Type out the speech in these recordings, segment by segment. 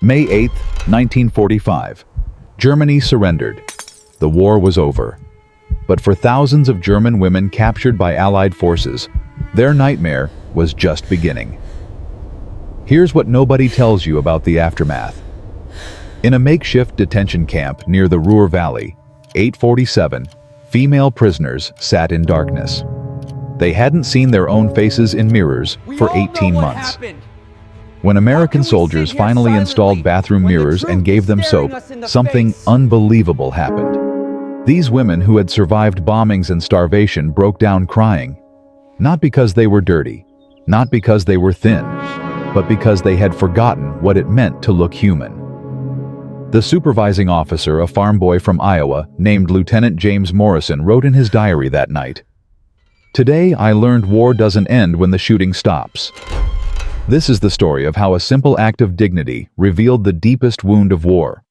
May 8, 1945. Germany surrendered. The war was over. But for thousands of German women captured by Allied forces, their nightmare was just beginning. Here's what nobody tells you about the aftermath. In a makeshift detention camp near the Ruhr Valley, 847 female prisoners sat in darkness. They hadn't seen their own faces in mirrors for 18 months. When American soldiers finally installed bathroom mirrors and gave them soap, something unbelievable happened. These women who had survived bombings and starvation broke down crying. Not because they were dirty, not because they were thin, but because they had forgotten what it meant to look human. The supervising officer, a farm boy from Iowa named Lieutenant James Morrison, wrote in his diary that night, "Today I learned war doesn't end when the shooting stops." This is the story of how a simple act of dignity revealed the deepest wound of war.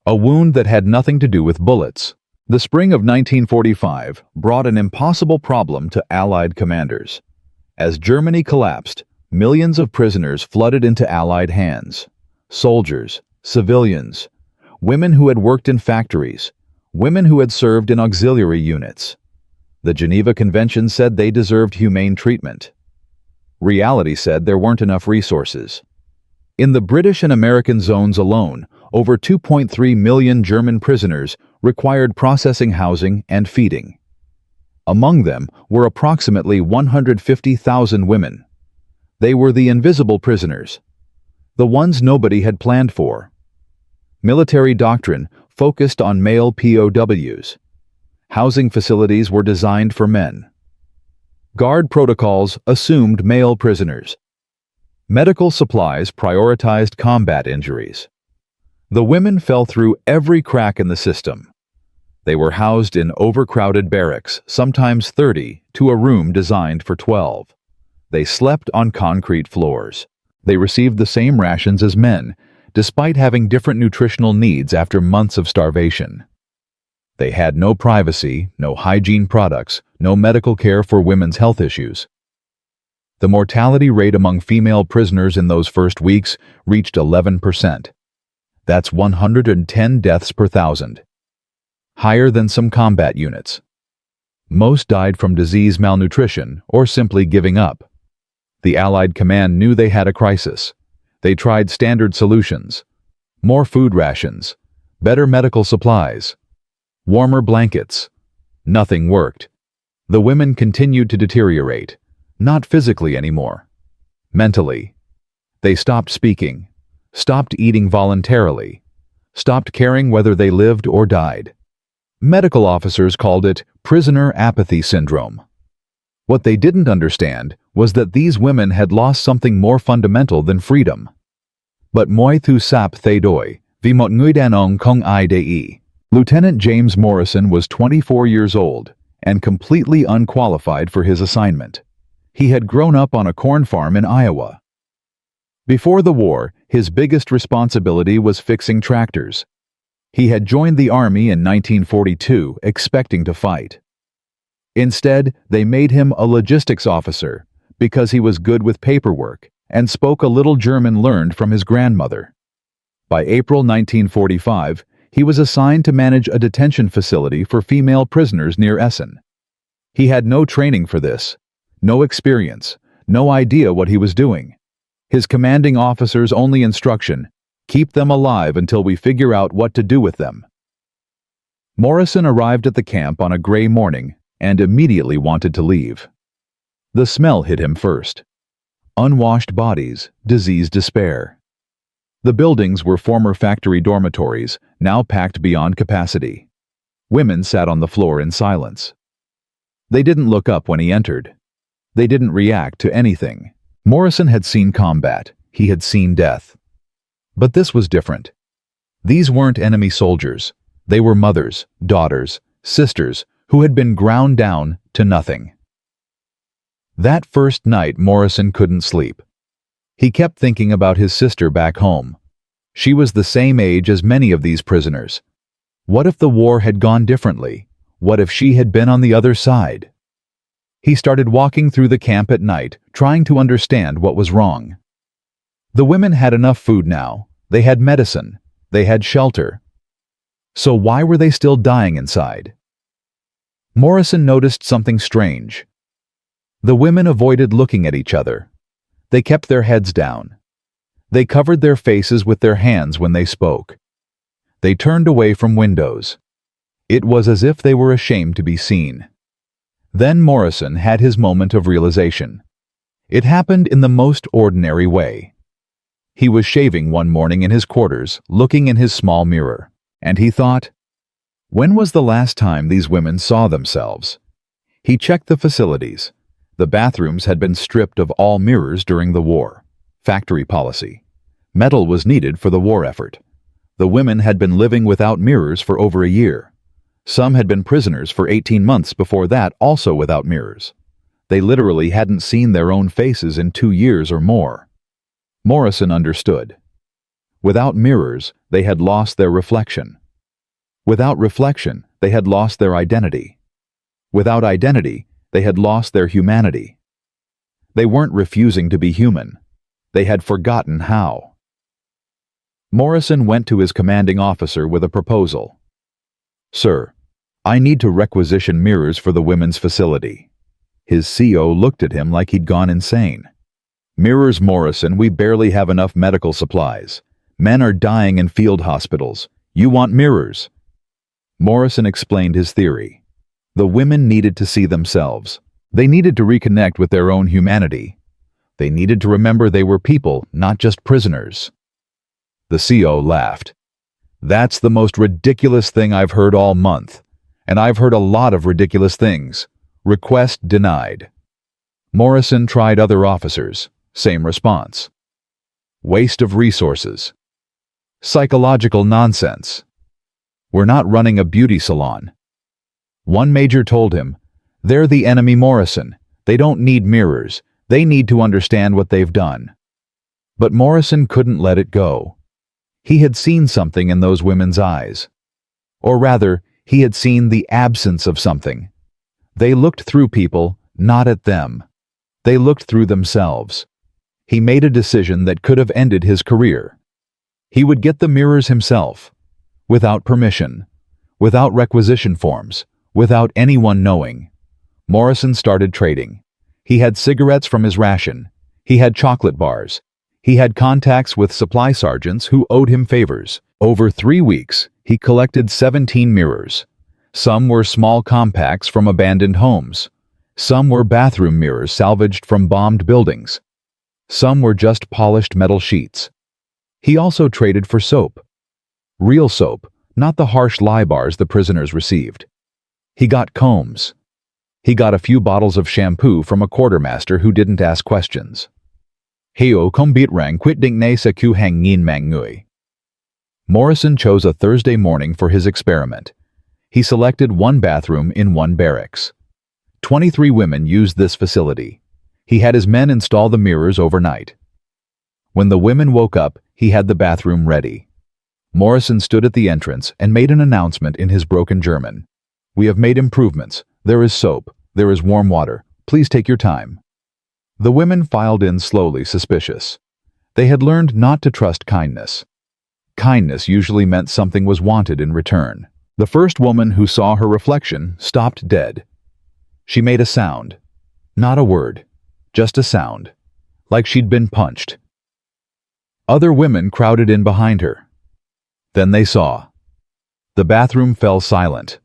A wound that had nothing to do with bullets. The spring of 1945 brought an impossible problem to Allied commanders. As Germany collapsed, millions of prisoners flooded into Allied hands. Soldiers, civilians, women who had worked in factories, women who had served in auxiliary units. The Geneva Convention said they deserved humane treatment. Reality said there weren't enough resources. In the British and American zones alone, over 2.3 million German prisoners required processing housing and feeding. Among them were approximately 150,000 women. They were the invisible prisoners, the ones nobody had planned for. Military doctrine focused on male POWs. Housing facilities were designed for men. Guard protocols assumed male prisoners. Medical supplies prioritized combat injuries. The women fell through every crack in the system. They were housed in overcrowded barracks, sometimes 30, to a room designed for 12. They slept on concrete floors. They received the same rations as men, despite having different nutritional needs after months of starvation. They had no privacy, no hygiene products, no medical care for women's health issues. The mortality rate among female prisoners in those first weeks reached 11%. That's 110 deaths per thousand. Higher than some combat units. Most died from disease, malnutrition, or simply giving up. The Allied command knew they had a crisis. They tried standard solutions. More food rations, better medical supplies, warmer blankets. Nothing worked. The women continued to deteriorate, not physically anymore. Mentally. They stopped speaking, stopped eating voluntarily, stopped caring whether they lived or died. Medical officers called it prisoner apathy syndrome. What they didn't understand was that these women had lost something more fundamental than freedom. But moi thu sap thay doi, vì một người đàn ông không ai để ý. Lieutenant James Morrison was 24 years old and completely unqualified for his assignment. He had grown up on a corn farm in Iowa. Before the war, his biggest responsibility was fixing tractors. He had joined the army in 1942 expecting to fight. Instead, they made him a logistics officer because he was good with paperwork and spoke a little German learned from his grandmother. By April 1945, he was assigned to manage a detention facility for female prisoners near Essen. He had no training for this, no experience, no idea what he was doing. His commanding officer's only instruction, keep them alive until we figure out what to do with them. Morrison arrived at the camp on a gray morning and immediately wanted to leave. The smell hit him first. Unwashed bodies, diseased despair. The buildings were former factory dormitories, now packed beyond capacity. Women sat on the floor in silence. They didn't look up when he entered. They didn't react to anything. Morrison had seen combat. He had seen death. But this was different. These weren't enemy soldiers. They were mothers, daughters, sisters who had been ground down to nothing. That first night, Morrison couldn't sleep. He kept thinking about his sister back home. She was the same age as many of these prisoners. What if the war had gone differently? What if she had been on the other side? He started walking through the camp at night, trying to understand what was wrong. The women had enough food now, They had medicine. They had shelter. So why were they still dying inside? Morrison noticed something strange. The women avoided looking at each other. They kept their heads down. They covered their faces with their hands when they spoke. They turned away from windows. It was as if they were ashamed to be seen. Then Morrison had his moment of realization. It happened in the most ordinary way. He was shaving one morning in his quarters, looking in his small mirror, and he thought, when was the last time these women saw themselves? He checked the facilities. The bathrooms had been stripped of all mirrors during the war. Factory policy. Metal was needed for the war effort. The women had been living without mirrors for over a year. Some had been prisoners for 18 months before that, also without mirrors. They literally hadn't seen their own faces in 2 years or more. Morrison understood. Without mirrors, they had lost their reflection. Without reflection, they had lost their identity. Without identity, they had lost their humanity. They weren't refusing to be human. They had forgotten how. Morrison went to his commanding officer with a proposal. Sir, I need to requisition mirrors for the women's facility. His CO looked at him like he'd gone insane. Mirrors, Morrison, we barely have enough medical supplies. Men are dying in field hospitals. You want mirrors? Morrison explained his theory. The women needed to see themselves. They needed to reconnect with their own humanity. They needed to remember they were people, not just prisoners. The CO laughed. That's the most ridiculous thing I've heard all month. And I've heard a lot of ridiculous things. Request denied. Morrison tried other officers. Same response. Waste of resources. Psychological nonsense. We're not running a beauty salon. One major told him, they're the enemy, Morrison. They don't need mirrors. They need to understand what they've done. But Morrison couldn't let it go. He had seen something in those women's eyes. Or rather, he had seen the absence of something. They looked through people, not at them. They looked through themselves. He made a decision that could have ended his career. He would get the mirrors himself, without permission, without requisition forms, without anyone knowing. Morrison started trading. He had cigarettes from his ration. He had chocolate bars. He had contacts with supply sergeants who owed him favors. Over 3 weeks, he collected 17 mirrors. Some were small compacts from abandoned homes. Some were bathroom mirrors salvaged from bombed buildings. Some were just polished metal sheets. He also traded for soap. Real soap, not the harsh lye bars the prisoners received. He got combs. He got a few bottles of shampoo from a quartermaster who didn't ask questions. Heo kombit rang quit ding na sa ku hang ngin mang ngui. Morrison chose a Thursday morning for his experiment. He selected one bathroom in one barracks. 23 women used this facility. He had his men install the mirrors overnight. When the women woke up, he had the bathroom ready. Morrison stood at the entrance and made an announcement in his broken German. We have made improvements. There is soap. There is warm water. Please take your time. The women filed in slowly, suspicious. They had learned not to trust kindness. Kindness usually meant something was wanted in return. The first woman who saw her reflection stopped dead. She made a sound. Not a word. Just a sound. Like she'd been punched. Other women crowded in behind her. Then they saw. The bathroom fell silent.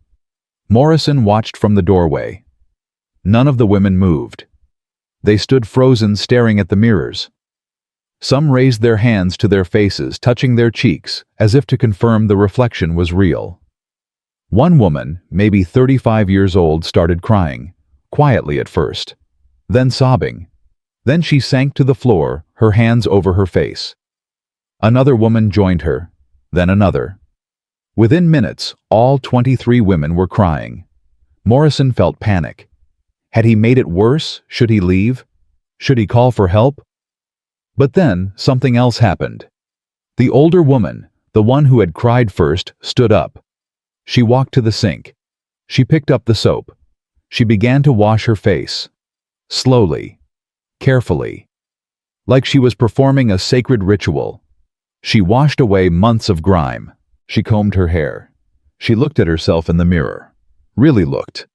Morrison watched from the doorway. None of the women moved. They stood frozen, staring at the mirrors. Some raised their hands to their faces, touching their cheeks, as if to confirm the reflection was real. One woman, maybe 35 years old, started crying, quietly at first, then sobbing. Then she sank to the floor, her hands over her face. Another woman joined her, then another. Within minutes, all 23 women were crying. Morrison felt panic. Had he made it worse? Should he leave? Should he call for help? But then, something else happened. The older woman, the one who had cried first, stood up. She walked to the sink. She picked up the soap. She began to wash her face. Slowly. Carefully. Like she was performing a sacred ritual. She washed away months of grime. She combed her hair. She looked at herself in the mirror. Really looked.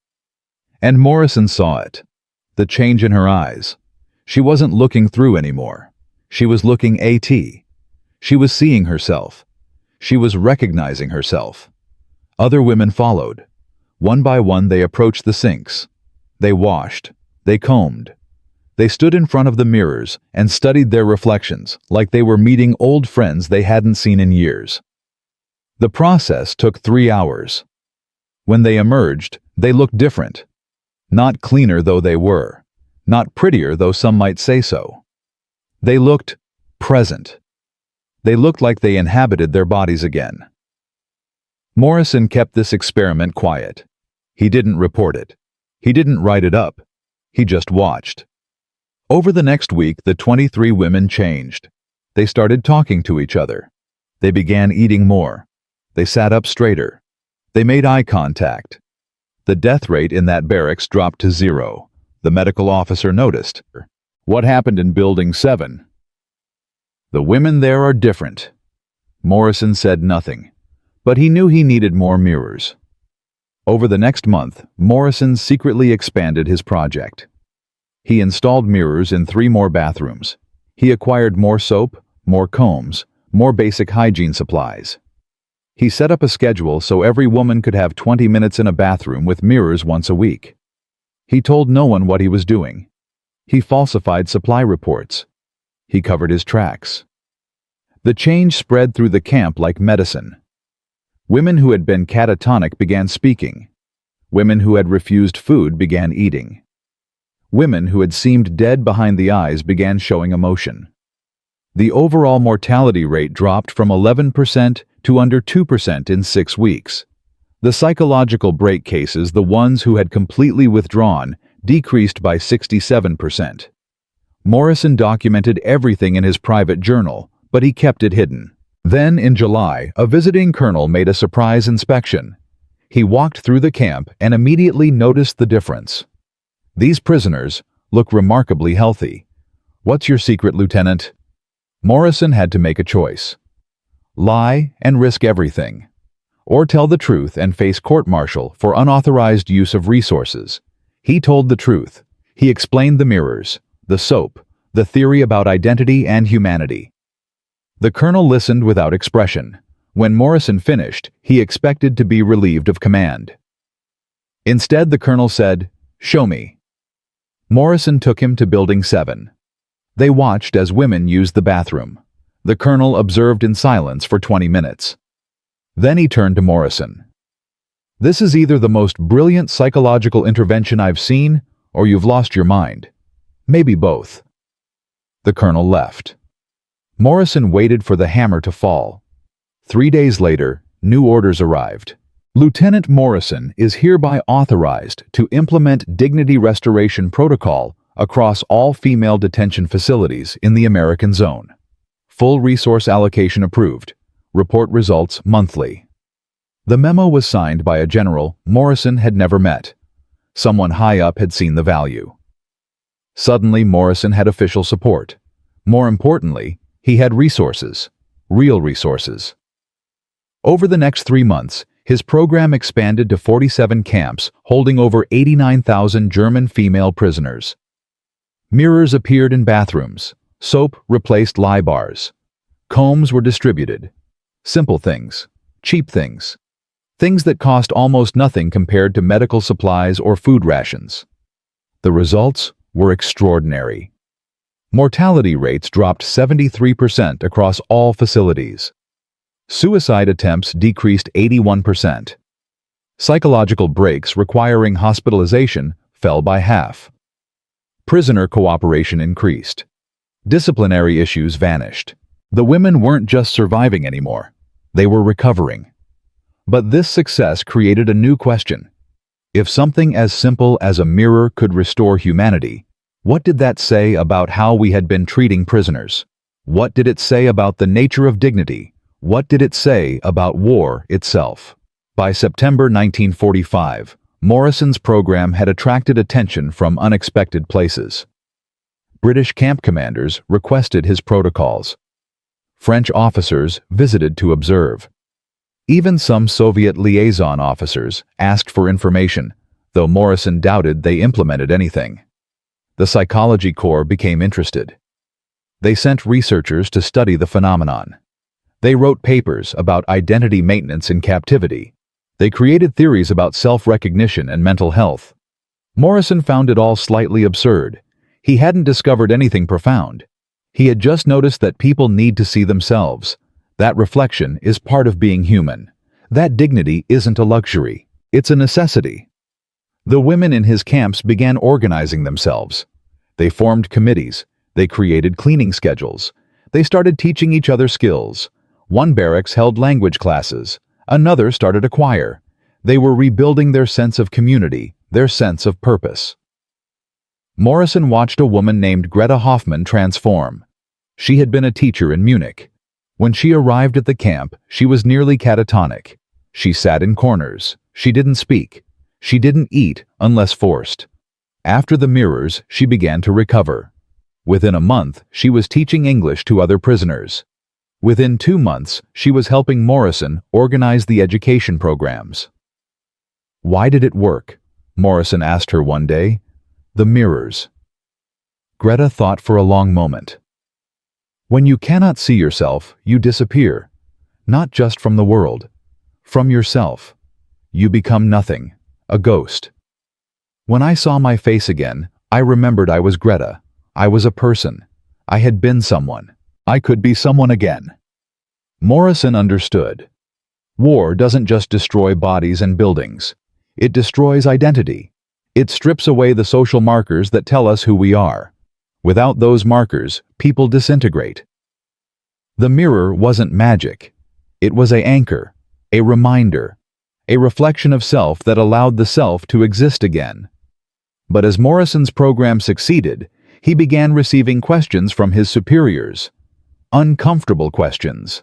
And Morrison saw it. The change in her eyes. She wasn't looking through anymore. She was looking at. She was seeing herself. She was recognizing herself. Other women followed. One by one they approached the sinks. They washed. They combed. They stood in front of the mirrors and studied their reflections like they were meeting old friends they hadn't seen in years. The process took 3 hours. When they emerged, they looked different. Not cleaner though they were. Not prettier though some might say so. They looked present. They looked like they inhabited their bodies again. Morrison kept this experiment quiet. He didn't report it. He didn't write it up. He just watched. Over the next week, the 23 women changed. They started talking to each other. They began eating more. They sat up straighter. They made eye contact. The death rate in that barracks dropped to 0. The medical officer noticed. What happened in Building 7? The women there are different. Morrison said nothing, but he knew he needed more mirrors. Over the next month, Morrison secretly expanded his project. He installed mirrors in 3 more bathrooms. He acquired more soap, more combs, more basic hygiene supplies. He set up a schedule so every woman could have 20 minutes in a bathroom with mirrors once a week. He told no one what he was doing. He falsified supply reports. He covered his tracks. The change spread through the camp like medicine. Women who had been catatonic began speaking. Women who had refused food began eating. Women who had seemed dead behind the eyes began showing emotion. The overall mortality rate dropped from 11% to under 2% in 6 weeks. The psychological break cases, the ones who had completely withdrawn, decreased by 67%. Morrison documented everything in his private journal, but he kept it hidden. Then, in July, a visiting colonel made a surprise inspection. He walked through the camp and immediately noticed the difference. These prisoners look remarkably healthy. What's your secret, Lieutenant? Morrison had to make a choice. Lie and risk everything, or tell the truth and face court-martial for unauthorized use of resources. He told the truth. He explained the mirrors, the soap, the theory about identity and humanity. The colonel listened without expression. When Morrison finished, he expected to be relieved of command. Instead, the colonel said, "Show me." Morrison took him to Building 7. They watched as women used the bathroom. The colonel observed in silence for 20 minutes. Then he turned to Morrison. "This is either the most brilliant psychological intervention I've seen, or you've lost your mind. Maybe both." The colonel left. Morrison waited for the hammer to fall. 3 days later, new orders arrived. Lieutenant Morrison is hereby authorized to implement dignity restoration protocol across all female detention facilities in the American zone. Full resource allocation approved. Report results monthly. The memo was signed by a general Morrison had never met. Someone high up had seen the value. Suddenly, Morrison had official support. More importantly, he had resources, real resources. Over the next 3 months, his program expanded to 47 camps holding over 89,000 German female prisoners. Mirrors appeared in bathrooms. Soap replaced lye bars. Combs were distributed. Simple things, cheap things. Things that cost almost nothing compared to medical supplies or food rations. The results were extraordinary. Mortality rates dropped 73% across all facilities. Suicide attempts decreased 81%. Psychological breaks requiring hospitalization fell by half. Prisoner cooperation increased. Disciplinary issues vanished. The women weren't just surviving anymore. They were recovering. But this success created a new question. If something as simple as a mirror could restore humanity, what did that say about how we had been treating prisoners? What did it say about the nature of dignity? What did it say about war itself? By September 1945, Morrison's program had attracted attention from unexpected places. British camp commanders requested his protocols. French officers visited to observe. Even some Soviet liaison officers asked for information, though Morrison doubted they implemented anything. The psychology corps became interested. They sent researchers to study the phenomenon. They wrote papers about identity maintenance in captivity. They created theories about self-recognition and mental health. Morrison found it all slightly absurd. He hadn't discovered anything profound. He had just noticed that people need to see themselves. That reflection is part of being human. That dignity isn't a luxury. It's a necessity. The women in his camps began organizing themselves. They formed committees. They created cleaning schedules. They started teaching each other skills. One barracks held language classes. Another started a choir. They were rebuilding their sense of community, their sense of purpose. Morrison watched a woman named Greta Hoffmann transform. She had been a teacher in Munich. When she arrived at the camp, she was nearly catatonic. She sat in corners. She didn't speak. She didn't eat unless forced. After the mirrors, she began to recover. Within a month, she was teaching English to other prisoners. Within 2 months, she was helping Morrison organize the education programs. Why did it work? Morrison asked her one day. The mirrors. Greta thought for a long moment. When you cannot see yourself, you disappear. Not just from the world. From yourself. You become nothing. A ghost. When I saw my face again, I remembered I was Greta. I was a person. I had been someone. I could be someone again. Morrison understood. War doesn't just destroy bodies and buildings. It destroys identity. It strips away the social markers that tell us who we are. Without those markers, people disintegrate. The mirror wasn't magic. It was an anchor, a reminder, a reflection of self that allowed the self to exist again. But as Morrison's program succeeded, he began receiving questions from his superiors. Uncomfortable questions.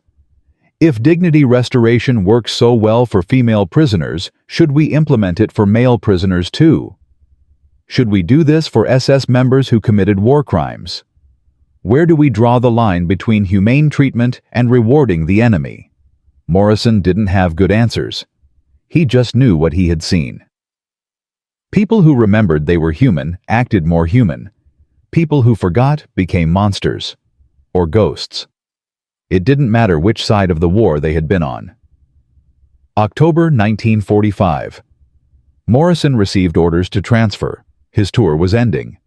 If dignity restoration works so well for female prisoners, should we implement it for male prisoners too? Should we do this for SS members who committed war crimes? Where do we draw the line between humane treatment and rewarding the enemy? Morrison didn't have good answers. He just knew what he had seen. People who remembered they were human acted more human. People who forgot became monsters. Or ghosts. It didn't matter which side of the war they had been on. October 1945. Morrison received orders to transfer. His tour was ending.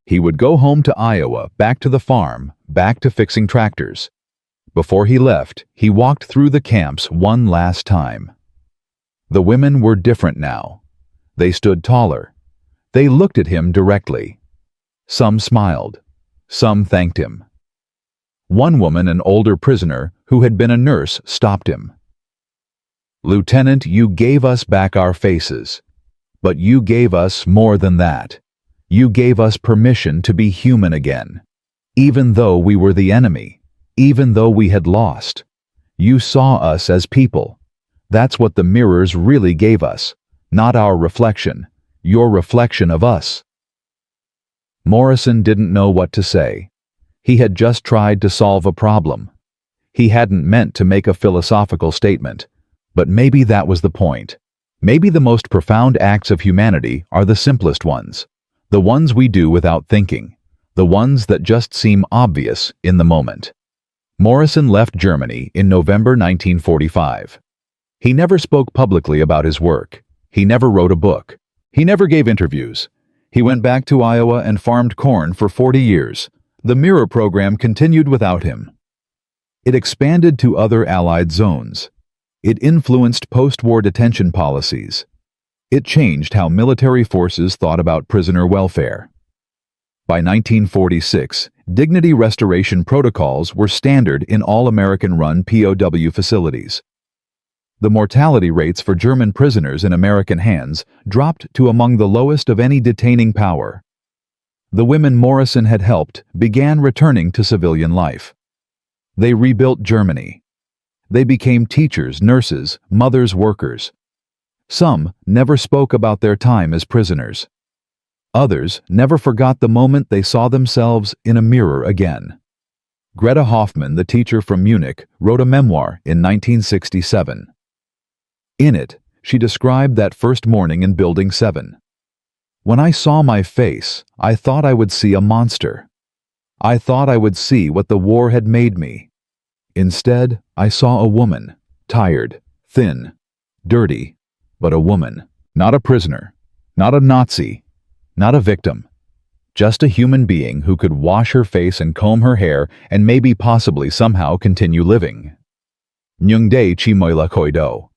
He would go home to Iowa, back to the farm, back to fixing tractors. Before he left, he walked through the camps one last time. The women were different now. They stood taller. They looked at him directly. Some smiled. Some thanked him. One woman, an older prisoner who had been a nurse, stopped him. "Lieutenant, you gave us back our faces. But you gave us more than that. You gave us permission to be human again. Even though we were the enemy. Even though we had lost. You saw us as people. That's what the mirrors really gave us. Not our reflection. Your reflection of us." Morrison didn't know what to say. He had just tried to solve a problem. He hadn't meant to make a philosophical statement. But maybe that was the point. Maybe the most profound acts of humanity are the simplest ones. The ones we do without thinking. The ones that just seem obvious in the moment. Morrison left Germany in November 1945. He never spoke publicly about his work. He never wrote a book. He never gave interviews. He went back to Iowa and farmed corn for 40 years. The Mirror program continued without him. It expanded to other Allied zones. It influenced post-war detention policies. It changed how military forces thought about prisoner welfare. By 1946, dignity restoration protocols were standard in all American-run POW facilities. The mortality rates for German prisoners in American hands dropped to among the lowest of any detaining power. The women Morrison had helped began returning to civilian life. They rebuilt Germany. They became teachers, nurses, mothers, workers. Some never spoke about their time as prisoners. Others never forgot the moment they saw themselves in a mirror again. Greta Hoffmann, the teacher from Munich, wrote a memoir in 1967. In it, she described that first morning in Building 7. When I saw my face, I thought I would see a monster. I thought I would see what the war had made me. Instead, I saw a woman, tired, thin, dirty, but a woman, not a prisoner, not a Nazi, not a victim, just a human being who could wash her face and comb her hair and maybe possibly somehow continue living. Nyungdae Chimoila Koido.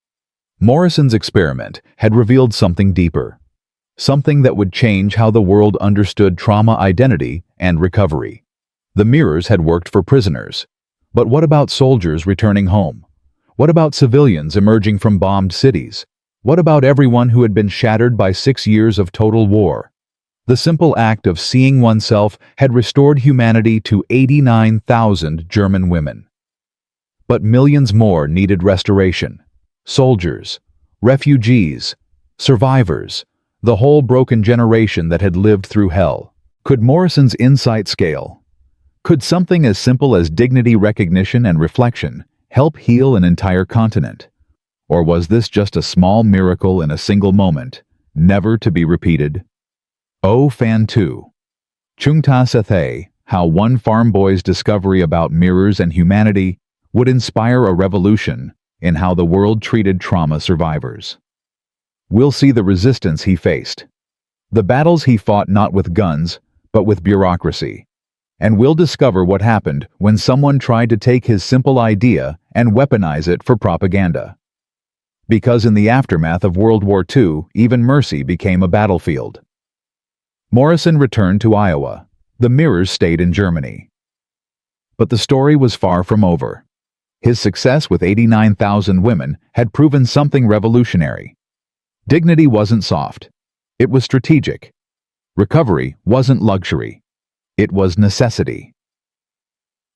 Morrison's experiment had revealed something deeper, something that would change how the world understood trauma identity and recovery. The mirrors had worked for prisoners. But what about soldiers returning home? What about civilians emerging from bombed cities? What about everyone who had been shattered by 6 years of total war? The simple act of seeing oneself had restored humanity to 89,000 German women. But millions more needed restoration. Soldiers, refugees, survivors, the whole broken generation that had lived through hell. Could Morrison's insight scale? Could something as simple as dignity recognition and reflection help heal an entire continent? Or was this just a small miracle in a single moment, never to be repeated? Oh, Fan 2. Chungta Sethe, how one farm boy's discovery about mirrors and humanity would inspire a revolution in how the world treated trauma survivors. We'll see the resistance he faced, the battles he fought not with guns, but with bureaucracy. And we'll discover what happened when someone tried to take his simple idea and weaponize it for propaganda. Because in the aftermath of World War II, even mercy became a battlefield. Morrison returned to Iowa. The mirrors stayed in Germany. But the story was far from over. His success with 89,000 women had proven something revolutionary. Dignity wasn't soft. It was strategic. Recovery wasn't luxury. It was necessity.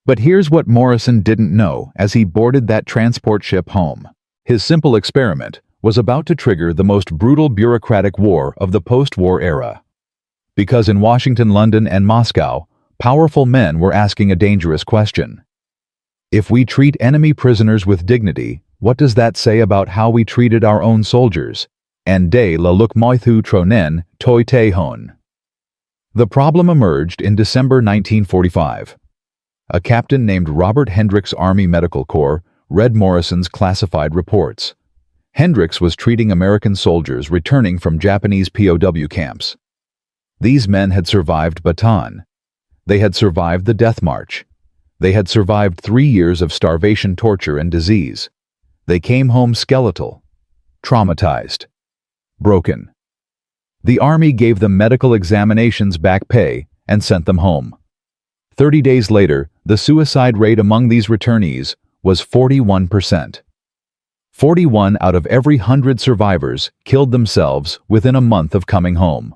But here's what Morrison didn't know as he boarded that transport ship home. His simple experiment was about to trigger the most brutal bureaucratic war of the post-war era. Because in Washington, London, and Moscow, powerful men were asking a dangerous question. If we treat enemy prisoners with dignity, what does that say about how we treated our own soldiers? And de la luk moithu tronen toi te hon. The problem emerged in December 1945. A captain named Robert Hendricks' Army Medical Corps read Morrison's classified reports. Hendricks was treating American soldiers returning from Japanese POW camps. These men had survived Bataan. They had survived the Death March. They had survived 3 years of starvation, torture, and disease. They came home skeletal, traumatized, broken. The Army gave them medical examinations, back pay, and sent them home. 30 days later, the suicide rate among these returnees was 41%. 41 out of every 100 survivors killed themselves within a month of coming home.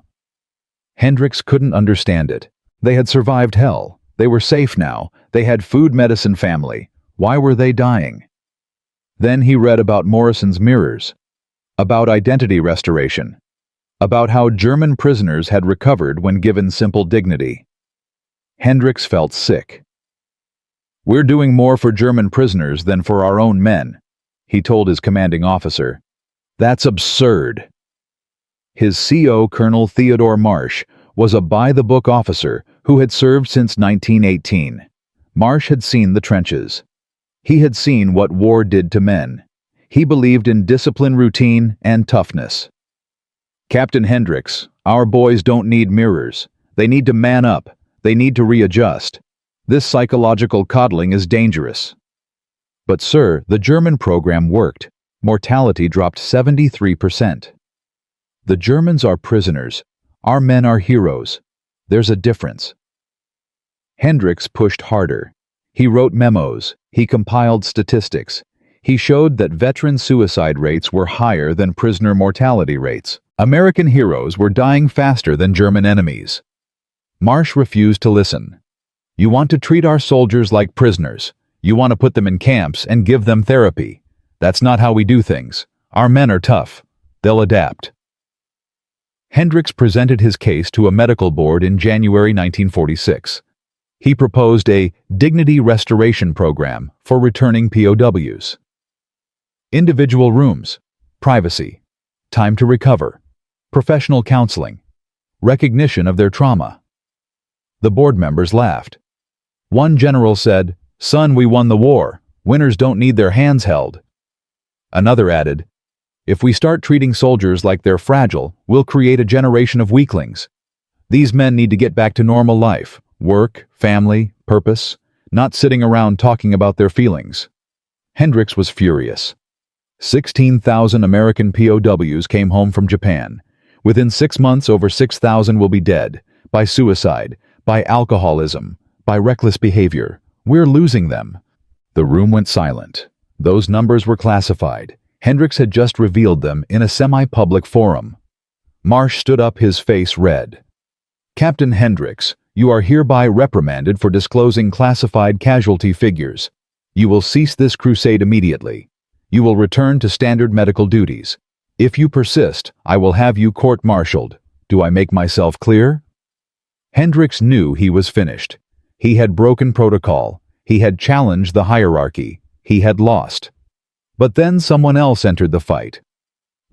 Hendricks couldn't understand it. They had survived hell. They were safe now. They had food, medicine, family. Why were they dying? Then he read about Morrison's mirrors, about identity restoration, about how German prisoners had recovered when given simple dignity. Hendricks felt sick. "We're doing more for German prisoners than for our own men," he told his commanding officer. "That's absurd." His CO, Colonel Theodore Marsh, was a by-the-book officer who had served since 1918. Marsh had seen the trenches. He had seen what war did to men. He believed in discipline, routine, and toughness. "Captain Hendricks, our boys don't need mirrors. They need to man up. They need to readjust. This psychological coddling is dangerous." "But sir, the German program worked. Mortality dropped 73%. "The Germans are prisoners. Our men are heroes. There's a difference." Hendricks pushed harder. He wrote memos. He compiled statistics. He showed that veteran suicide rates were higher than prisoner mortality rates. American heroes were dying faster than German enemies. Marsh refused to listen. "You want to treat our soldiers like prisoners. You want to put them in camps and give them therapy. That's not how we do things. Our men are tough. They'll adapt." Hendricks presented his case to a medical board in January 1946. He proposed a dignity restoration program for returning POWs. Individual rooms, privacy, time to recover, professional counseling, recognition of their trauma. The board members laughed. One general said, "Son, we won the war. Winners don't need their hands held." Another added, "If we start treating soldiers like they're fragile, we'll create a generation of weaklings. These men need to get back to normal life, work, family, purpose, not sitting around talking about their feelings." Hendricks was furious. 16,000 American POWs came home from Japan. Within 6 months, over 6,000 will be dead, by suicide, by alcoholism, by reckless behavior. We're losing them. The room went silent. Those numbers were classified. Hendricks had just revealed them in a semi-public forum. Marsh stood up, his face red. "Captain Hendricks, you are hereby reprimanded for disclosing classified casualty figures. You will cease this crusade immediately. You will return to standard medical duties. If you persist, I will have you court-martialed. Do I make myself clear?" Hendricks knew he was finished. He had broken protocol. He had challenged the hierarchy. He had lost. But then someone else entered the fight.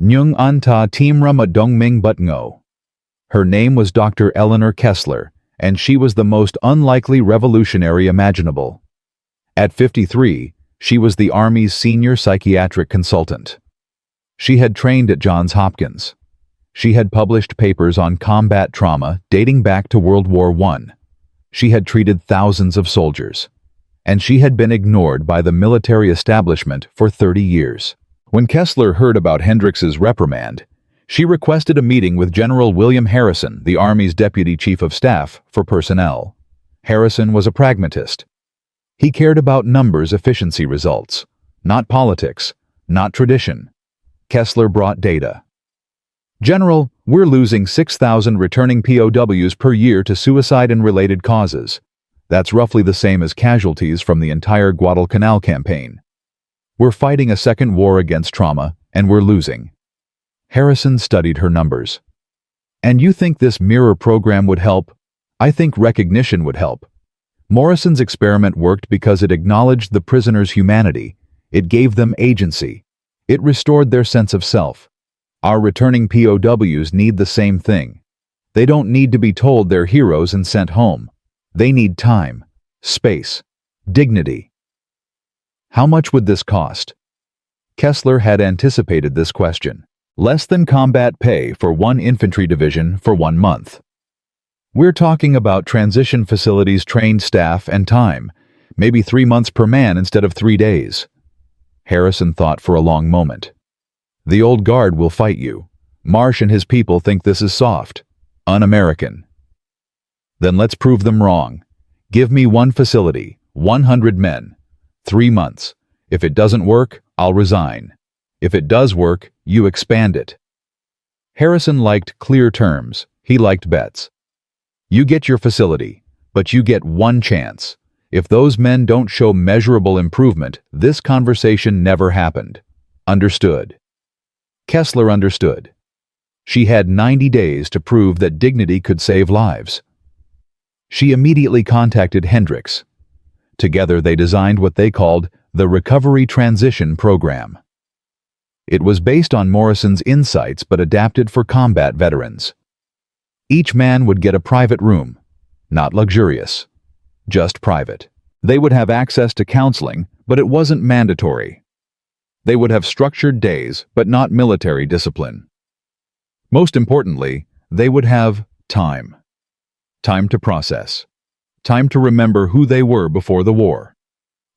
Nyung Anta Timra Madongming Butngo. Her name was Dr. Eleanor Kessler, and she was the most unlikely revolutionary imaginable. At 53, she was the Army's senior psychiatric consultant. She had trained at Johns Hopkins. She had published papers on combat trauma dating back to World War I. She had treated thousands of soldiers. And she had been ignored by the military establishment for 30 years. When Kessler heard about Hendricks's reprimand, she requested a meeting with General William Harrison, the Army's Deputy Chief of Staff for Personnel. Harrison was a pragmatist. He cared about numbers, efficiency, results, not politics, not tradition. Kessler brought data. "General, we're losing 6,000 returning POWs per year to suicide and related causes. That's roughly the same as casualties from the entire Guadalcanal campaign. We're fighting a second war against trauma, and we're losing." Harrison studied her numbers. "And you think this mirror program would help? I think recognition would help. Morrison's experiment worked because it acknowledged the prisoners' humanity. It gave them agency. It restored their sense of self. Our returning POWs need the same thing. They don't need to be told they're heroes and sent home. They need time, space, dignity." How much would this cost? Kessler had anticipated this question. Less than combat pay for one infantry division for 1 month. We're talking about transition facilities, trained staff, and time. Maybe 3 months per man instead of 3 days. Harrison thought for a long moment. "The old guard will fight you. Marsh and his people think this is soft, un-American. Then let's prove them wrong. Give me one facility, 100 men, 3 months. If it doesn't work, I'll resign. If it does work, you expand it." Harrison liked clear terms. He liked bets. "You get your facility, but you get one chance. If those men don't show measurable improvement, this conversation never happened." Understood. Kessler understood. She had 90 days to prove that dignity could save lives. She immediately contacted Hendricks. Together they designed what they called the Recovery Transition Program. It was based on Morrison's insights but adapted for combat veterans. Each man would get a private room, not luxurious, just private. They would have access to counseling, but it wasn't mandatory. They would have structured days, but not military discipline. Most importantly, they would have time. Time to process. Time to remember who they were before the war.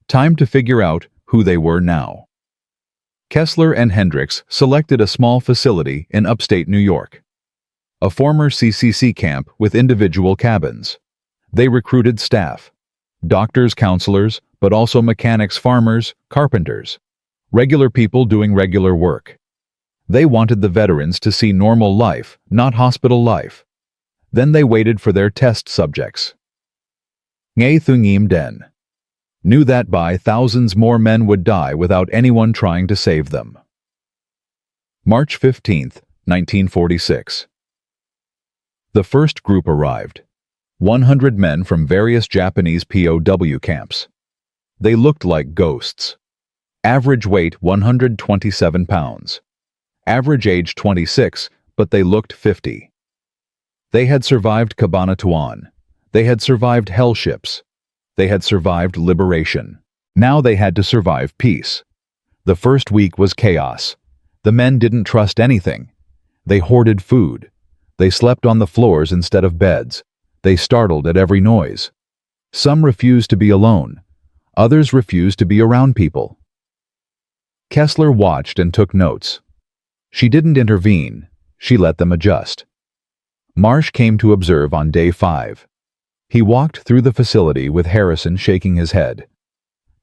Time to figure out who they were now. Kessler and Hendricks selected a small facility in upstate New York. A former CCC camp with individual cabins. They recruited staff. Doctors, counselors, but also mechanics, farmers, carpenters. Regular people doing regular work. They wanted the veterans to see normal life, not hospital life. Then they waited for their test subjects. Ngay Thungim Den. Knew that by thousands more men would die without anyone trying to save them. March 15, 1946. The first group arrived. 100 men from various Japanese POW camps. They looked like ghosts. Average weight 127 pounds. Average age 26, but they looked 50. They had survived Cabanatuan. They had survived hell ships. They had survived liberation. Now they had to survive peace. The first week was chaos. The men didn't trust anything. They hoarded food. They slept on the floors instead of beds. They startled at every noise. Some refused to be alone. Others refused to be around people. Kessler watched and took notes. She didn't intervene. She let them adjust. Marsh came to observe on day 5. He walked through the facility with Harrison shaking his head.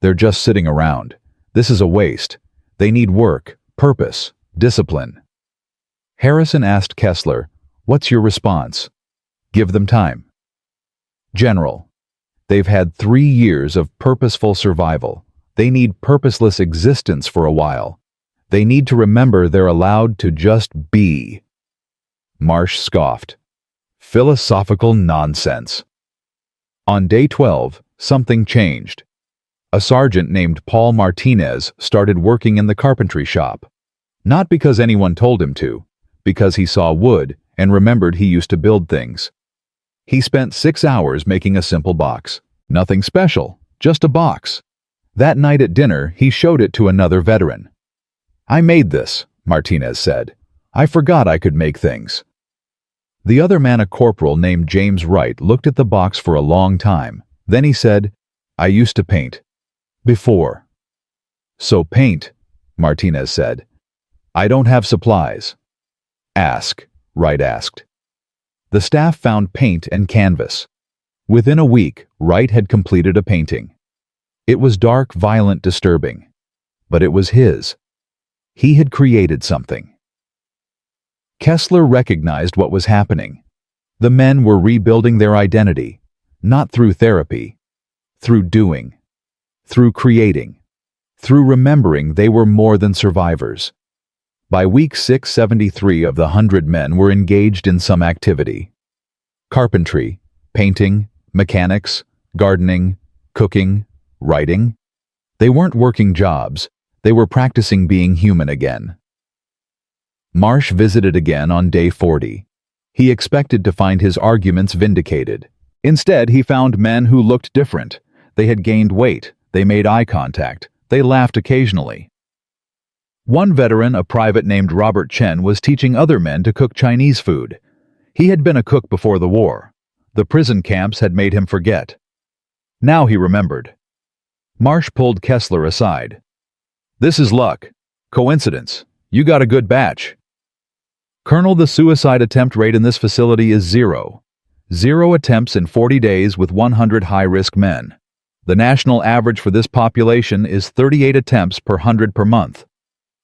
They're just sitting around. This is a waste. They need work, purpose, discipline. Harrison asked Kessler, "What's your response?" "Give them time." "General, they've had 3 years of purposeful survival. They need purposeless existence for a while. They need to remember they're allowed to just be." Marsh scoffed. Philosophical nonsense. On day 12, something changed. A sergeant named Paul Martinez started working in the carpentry shop. Not because anyone told him to, because he saw wood and remembered he used to build things. He spent 6 hours making a simple box. Nothing special, just a box. That night at dinner, he showed it to another veteran. "I made this," Martinez said. "I forgot I could make things." The other man, a corporal named James Wright, looked at the box for a long time. Then he said, "I used to paint. Before." "So paint," Martinez said. "I don't have supplies." "Ask," Wright asked. The staff found paint and canvas. Within a week, Wright had completed a painting. It was dark, violent, disturbing. But it was his. He had created something. Kessler recognized what was happening. The men were rebuilding their identity, not through therapy, through doing, through creating, through remembering they were more than survivors. By week 6, 73 of the 100 men were engaged in some activity. Carpentry, painting, mechanics, gardening, cooking, writing. They weren't working jobs. They were practicing being human again. Marsh visited again on day 40. He expected to find his arguments vindicated. Instead, he found men who looked different. They had gained weight. They made eye contact. They laughed occasionally. One veteran, a private named Robert Chen, was teaching other men to cook Chinese food. He had been a cook before the war. The prison camps had made him forget. Now he remembered. Marsh pulled Kessler aside. "This is luck. Coincidence. You got a good batch." "Colonel, the suicide attempt rate in this facility is 0. 0 attempts in 40 days with 100 high-risk men. The national average for this population is 38 attempts per 100 per month.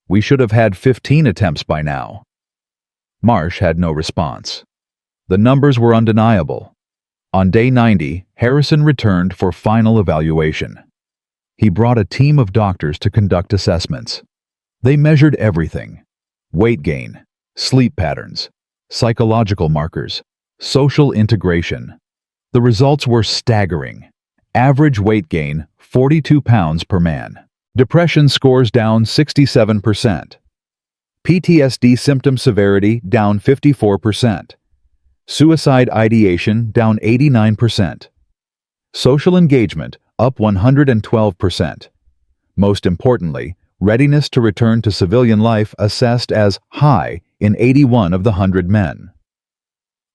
We should have had 15 attempts by now." Marsh had no response. The numbers were undeniable. On day 90, Harrison returned for final evaluation. He brought a team of doctors to conduct assessments. They measured everything: weight gain, sleep patterns, psychological markers, social integration. The results were staggering. Average weight gain, 42 pounds per man. Depression scores down 67%. PTSD symptom severity down 54%. Suicide ideation down 89%. Social engagement up 112%. Most importantly, readiness to return to civilian life assessed as high in 81 of the 100 men.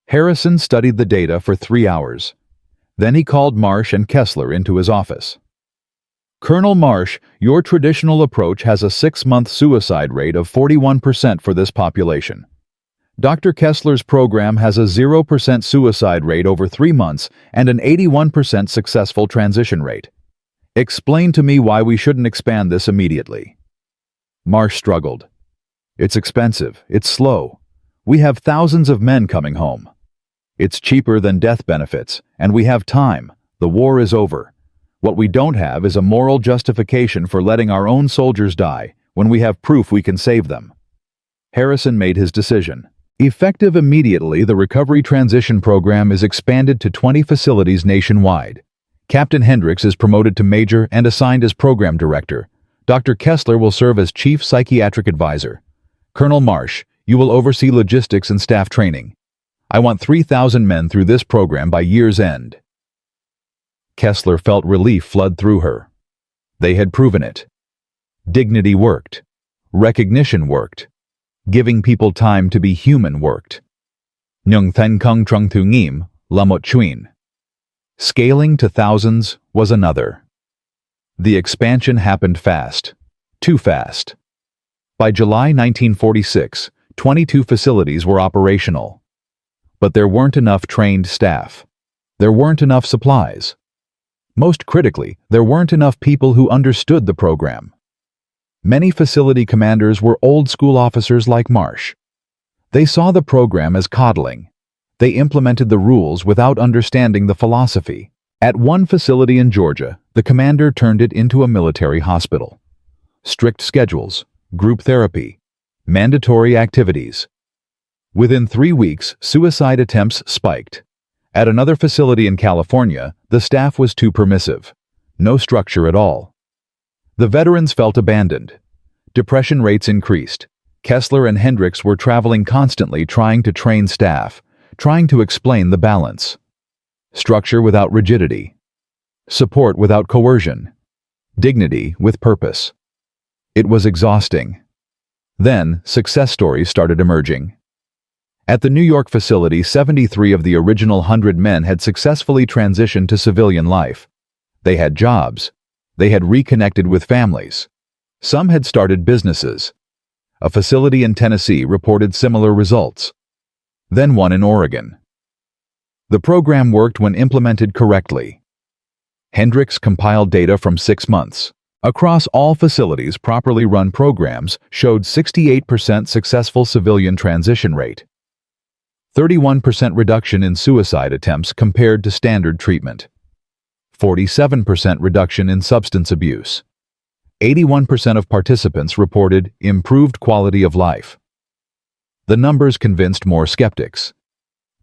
Harrison studied the data for 3 hours. Then he called Marsh and Kessler into his office. "Colonel Marsh, your traditional approach has a 6-month suicide rate of 41% for this population. Dr. Kessler's program has a 0% suicide rate over 3 months and an 81% successful transition rate. Explain to me why we shouldn't expand this immediately." Marsh struggled. "It's expensive. It's slow. We have thousands of men coming home. It's cheaper than death benefits, and we have time. The war is over. What we don't have is a moral justification for letting our own soldiers die when we have proof we can save them." Harrison made his decision. Effective immediately, the Recovery Transition Program is expanded to 20 facilities nationwide. Captain Hendricks is promoted to major and assigned as program director. Dr. Kessler will serve as chief psychiatric advisor. Colonel Marsh, you will oversee logistics and staff training. I want 3,000 men through this program by year's end. Kessler felt relief flood through her. They had proven it. Dignity worked. Recognition worked. Giving people time to be human worked. Nhung Thanh Kung Trung Thu Ngim, Lamot Chuin. Scaling to thousands was another. The expansion happened fast. Too fast. By July 1946, 22 facilities were operational. But there weren't enough trained staff. There weren't enough supplies. Most critically, there weren't enough people who understood the program. Many facility commanders were old-school officers like Marsh. They saw the program as coddling. They implemented the rules without understanding the philosophy. At one facility in Georgia, the commander turned it into a military hospital. Strict schedules, group therapy, mandatory activities. Within 3 weeks, suicide attempts spiked. At another facility in California, the staff was too permissive. No structure at all. The veterans felt abandoned. Depression rates increased. Kessler and Hendricks were traveling constantly trying to train staff, trying to explain the balance. Structure without rigidity. Support without coercion. Dignity with purpose. It was exhausting. Then, success stories started emerging. At the New York facility, 73 of the original 100 men had successfully transitioned to civilian life. They had jobs. They had reconnected with families. Some had started businesses. A facility in Tennessee reported similar results. Then one in Oregon. The program worked when implemented correctly. Hendricks compiled data from 6 months. Across all facilities, properly run programs showed 68% successful civilian transition rate. 31% reduction in suicide attempts compared to standard treatment. 47% reduction in substance abuse. 81% of participants reported improved quality of life. The numbers convinced more skeptics.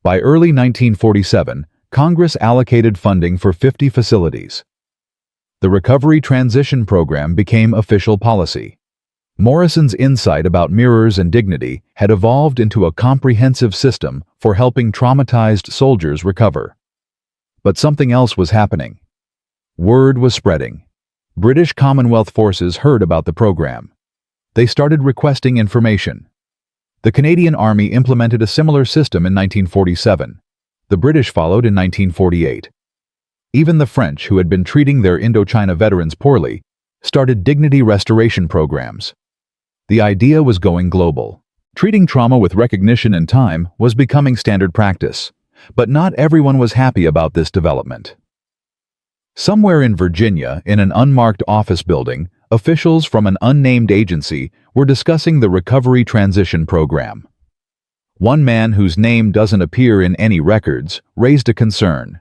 By early 1947, Congress allocated funding for 50 facilities. The Recovery Transition Program became official policy. Morrison's insight about mirrors and dignity had evolved into a comprehensive system for helping traumatized soldiers recover. But something else was happening. Word was spreading. British Commonwealth forces heard about the program. They started requesting information. The Canadian Army implemented a similar system in 1947. The British followed in 1948. Even the French, who had been treating their Indochina veterans poorly, started dignity restoration programs. The idea was going global. Treating trauma with recognition and time was becoming standard practice. But not everyone was happy about this development. Somewhere in Virginia, in an unmarked office building, officials from an unnamed agency were discussing the Recovery Transition Program. One man whose name doesn't appear in any records raised a concern.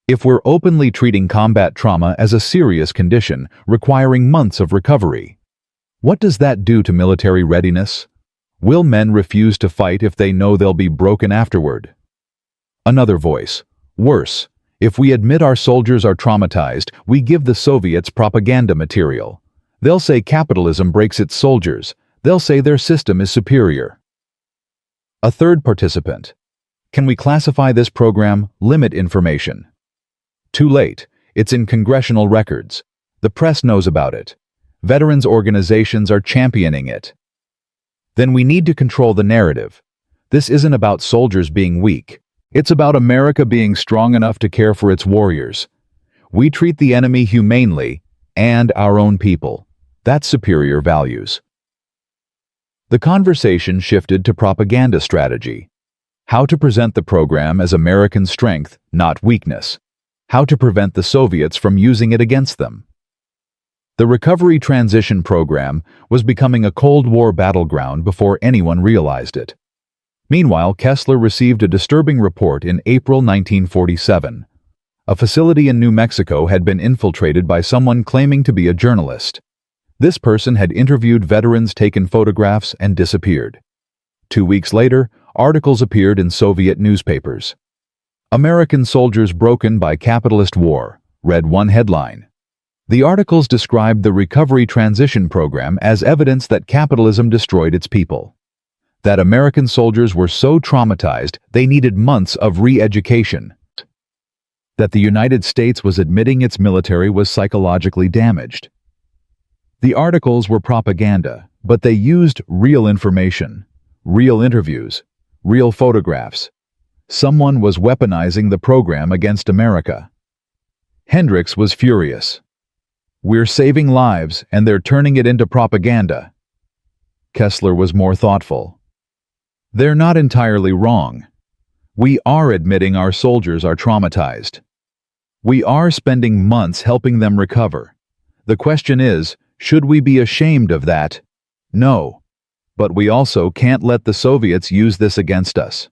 If we're openly treating combat trauma as a serious condition requiring months of recovery, what does that do to military readiness? Will men refuse to fight if they know they'll be broken afterward? Another voice. Worse, if we admit our soldiers are traumatized, we give the Soviets propaganda material. They'll say capitalism breaks its soldiers. They'll say their system is superior. A third participant. Can we classify this program? Limit information. Too late. It's in congressional records. The press knows about it. Veterans organizations are championing it. Then we need to control the narrative. This isn't about soldiers being weak. It's about America being strong enough to care for its warriors. We treat the enemy humanely and our own people. That's superior values. The conversation shifted to propaganda strategy. How to present the program as American strength, not weakness. How to prevent the Soviets from using it against them. The Recovery Transition Program was becoming a Cold War battleground before anyone realized it. Meanwhile, Kessler received a disturbing report in April 1947. A facility in New Mexico had been infiltrated by someone claiming to be a journalist. This person had interviewed veterans, taken photographs, and disappeared. 2 weeks later, articles appeared in Soviet newspapers. "American soldiers broken by capitalist war," read one headline. The articles described the recovery transition program as evidence that capitalism destroyed its people. That American soldiers were so traumatized they needed months of re-education. That the United States was admitting its military was psychologically damaged. The articles were propaganda, but they used real information, real interviews, real photographs. Someone was weaponizing the program against America. Hendricks was furious. "We're saving lives, and they're turning it into propaganda." Kessler was more thoughtful. "They're not entirely wrong. We are admitting our soldiers are traumatized. We are spending months helping them recover. The question is, should we be ashamed of that? No. But we also can't let the Soviets use this against us."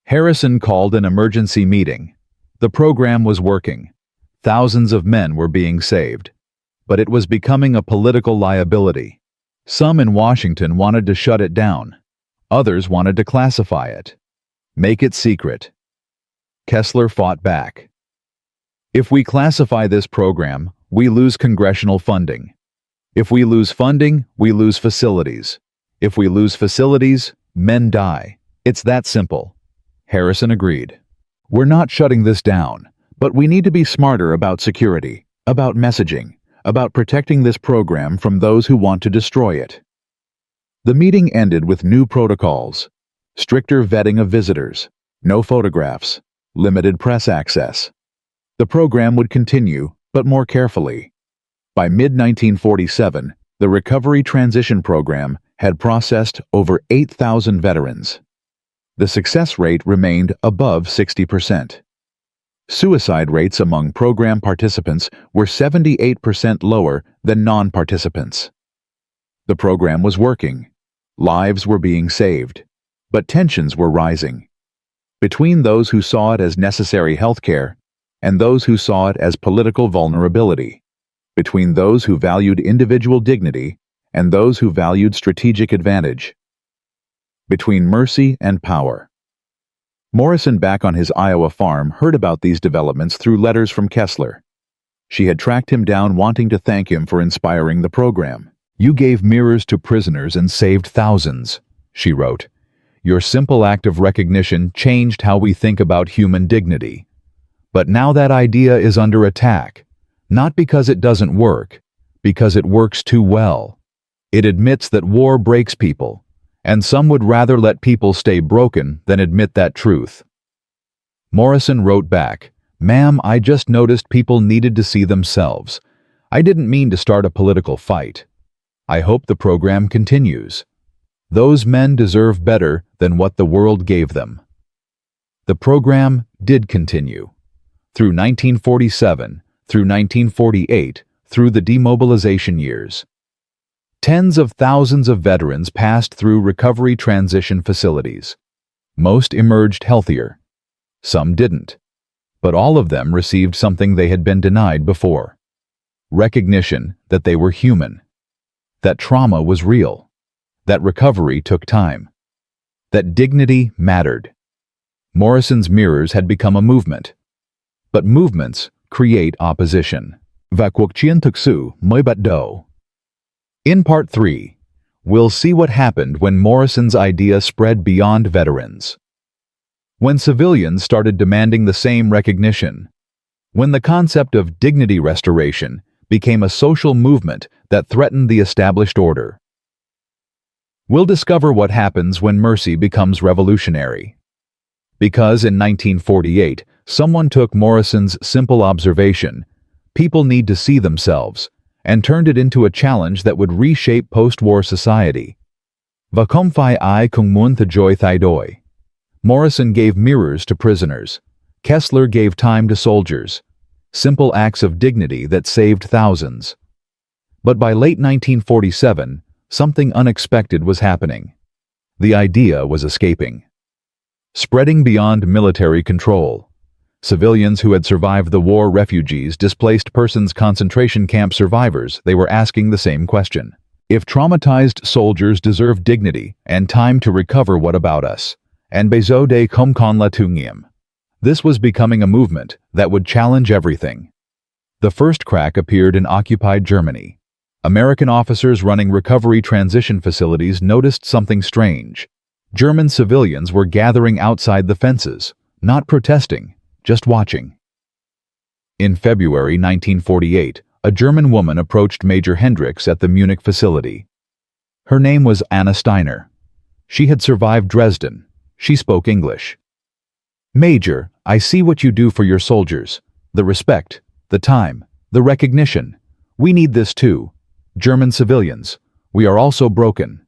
Harrison called an emergency meeting. The program was working. Thousands of men were being saved. But it was becoming a political liability. Some in Washington wanted to shut it down. Others wanted to classify it. Make it secret. Kessler fought back. "If we classify this program, we lose congressional funding. If we lose funding, we lose facilities. If we lose facilities, men die. It's that simple." Harrison agreed. "We're not shutting this down, but we need to be smarter about security, about messaging, about protecting this program from those who want to destroy it." The meeting ended with new protocols: stricter vetting of visitors, no photographs, limited press access. The program would continue, but more carefully. By mid-1947, the Recovery Transition Program had processed over 8,000 veterans. The success rate remained above 60%. Suicide rates among program participants were 78% lower than non-participants. The program was working. Lives were being saved. But tensions were rising. Between those who saw it as necessary health care and those who saw it as political vulnerability. Between those who valued individual dignity and those who valued strategic advantage. Between mercy and power. Morrison, back on his Iowa farm, heard about these developments through letters from Kessler. She had tracked him down, wanting to thank him for inspiring the program. "You gave mirrors to prisoners and saved thousands," she wrote. "Your simple act of recognition changed how we think about human dignity. But now that idea is under attack, not because it doesn't work, because it works too well. It admits that war breaks people, and some would rather let people stay broken than admit that truth." Morrison wrote back, "Ma'am, I just noticed people needed to see themselves. I didn't mean to start a political fight. I hope the program continues. Those men deserve better than what the world gave them." The program did continue. Through 1947, through 1948, through the demobilization years. Tens of thousands of veterans passed through recovery transition facilities. Most emerged healthier. Some didn't. But all of them received something they had been denied before. Recognition that they were human. That trauma was real. That recovery took time. That dignity mattered. Morrison's mirrors had become a movement. But movements create opposition. Vakwokchian tuksu moibat do. In Part 3, we'll see what happened when Morrison's idea spread beyond veterans. When civilians started demanding the same recognition. When the concept of dignity restoration became a social movement that threatened the established order. We'll discover what happens when mercy becomes revolutionary. Because in 1948, someone took Morrison's simple observation, "People need to see themselves," and turned it into a challenge that would reshape post-war society. Vakomfai I kung mun joy thidoi. Morrison gave mirrors to prisoners. Kessler gave time to soldiers. Simple acts of dignity that saved thousands. But by late 1947, something unexpected was happening. The idea was escaping. Spreading beyond military control. Civilians who had survived the war, refugees, displaced persons, concentration camp survivors, they were asking the same question. If traumatized soldiers deserve dignity and time to recover, what about us? And bezo de komkon latungium. This was becoming a movement that would challenge everything. The first crack appeared in occupied Germany. American officers running recovery transition facilities noticed something strange. German civilians were gathering outside the fences, not protesting, just watching. In February 1948, a German woman approached Major Hendricks at the Munich facility. Her name was Anna Steiner. She had survived Dresden. She spoke English. "Major, I see what you do for your soldiers. The respect, the time, the recognition. We need this too. German civilians, we are also broken."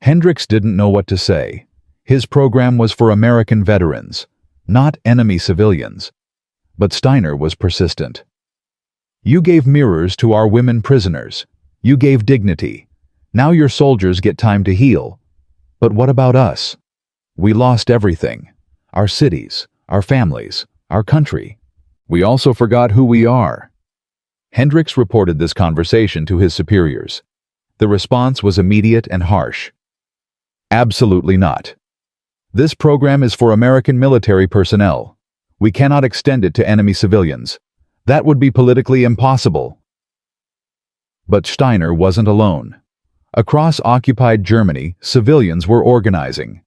Hendricks didn't know what to say. His program was for American veterans, not enemy civilians. But Steiner was persistent. "You gave mirrors to our women prisoners. You gave dignity. Now your soldiers get time to heal. But what about us? We lost everything. Our cities, our families, our country. We also forgot who we are." Hendricks reported this conversation to his superiors. The response was immediate and harsh. "Absolutely not. This program is for American military personnel. We cannot extend it to enemy civilians. That would be politically impossible." But Steiner wasn't alone. Across occupied Germany, civilians were organizing.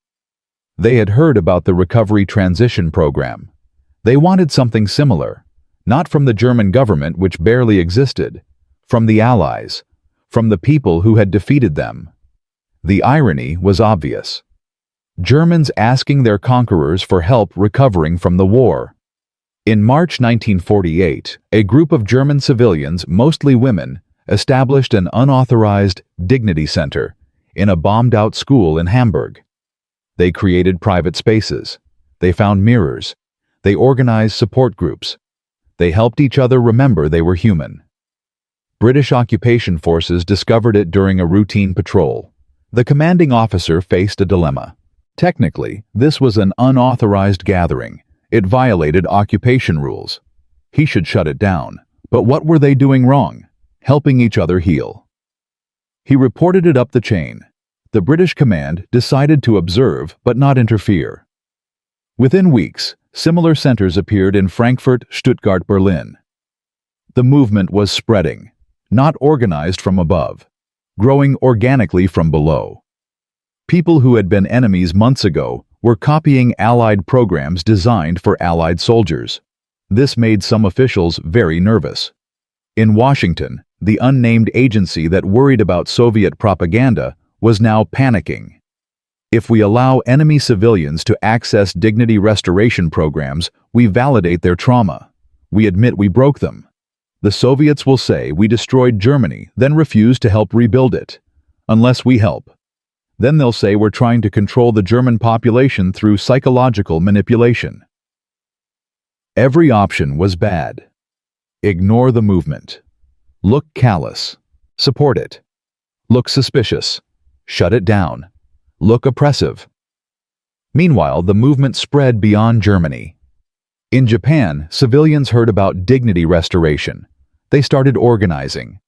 They had heard about the recovery transition program. They wanted something similar, not from the German government, which barely existed, from the Allies, from the people who had defeated them. The irony was obvious. Germans asking their conquerors for help recovering from the war. In March 1948, a group of German civilians, mostly women, established an unauthorized dignity center in a bombed-out school in Hamburg. They created private spaces. They found mirrors. They organized support groups. They helped each other remember they were human. British occupation forces discovered it during a routine patrol. The commanding officer faced a dilemma. Technically, this was an unauthorized gathering. It violated occupation rules. He should shut it down. But what were they doing wrong? Helping each other heal. He reported it up the chain. The British command decided to observe but not interfere. Within weeks, similar centers appeared in Frankfurt, Stuttgart, Berlin. The movement was spreading, not organized from above, growing organically from below. People who had been enemies months ago were copying Allied programs designed for Allied soldiers. This made some officials very nervous. In Washington, the unnamed agency that worried about Soviet propaganda was now panicking. If we allow enemy civilians to access dignity restoration programs, we validate their trauma. We admit we broke them. The Soviets will say we destroyed Germany, then refuse to help rebuild it. Unless we help. Then they'll say we're trying to control the German population through psychological manipulation. Every option was bad. Ignore the movement. Look callous. Support it. Look suspicious. Shut it down. Look oppressive. Meanwhile, the movement spread beyond Germany. In Japan, civilians heard about dignity restoration. They started organizing.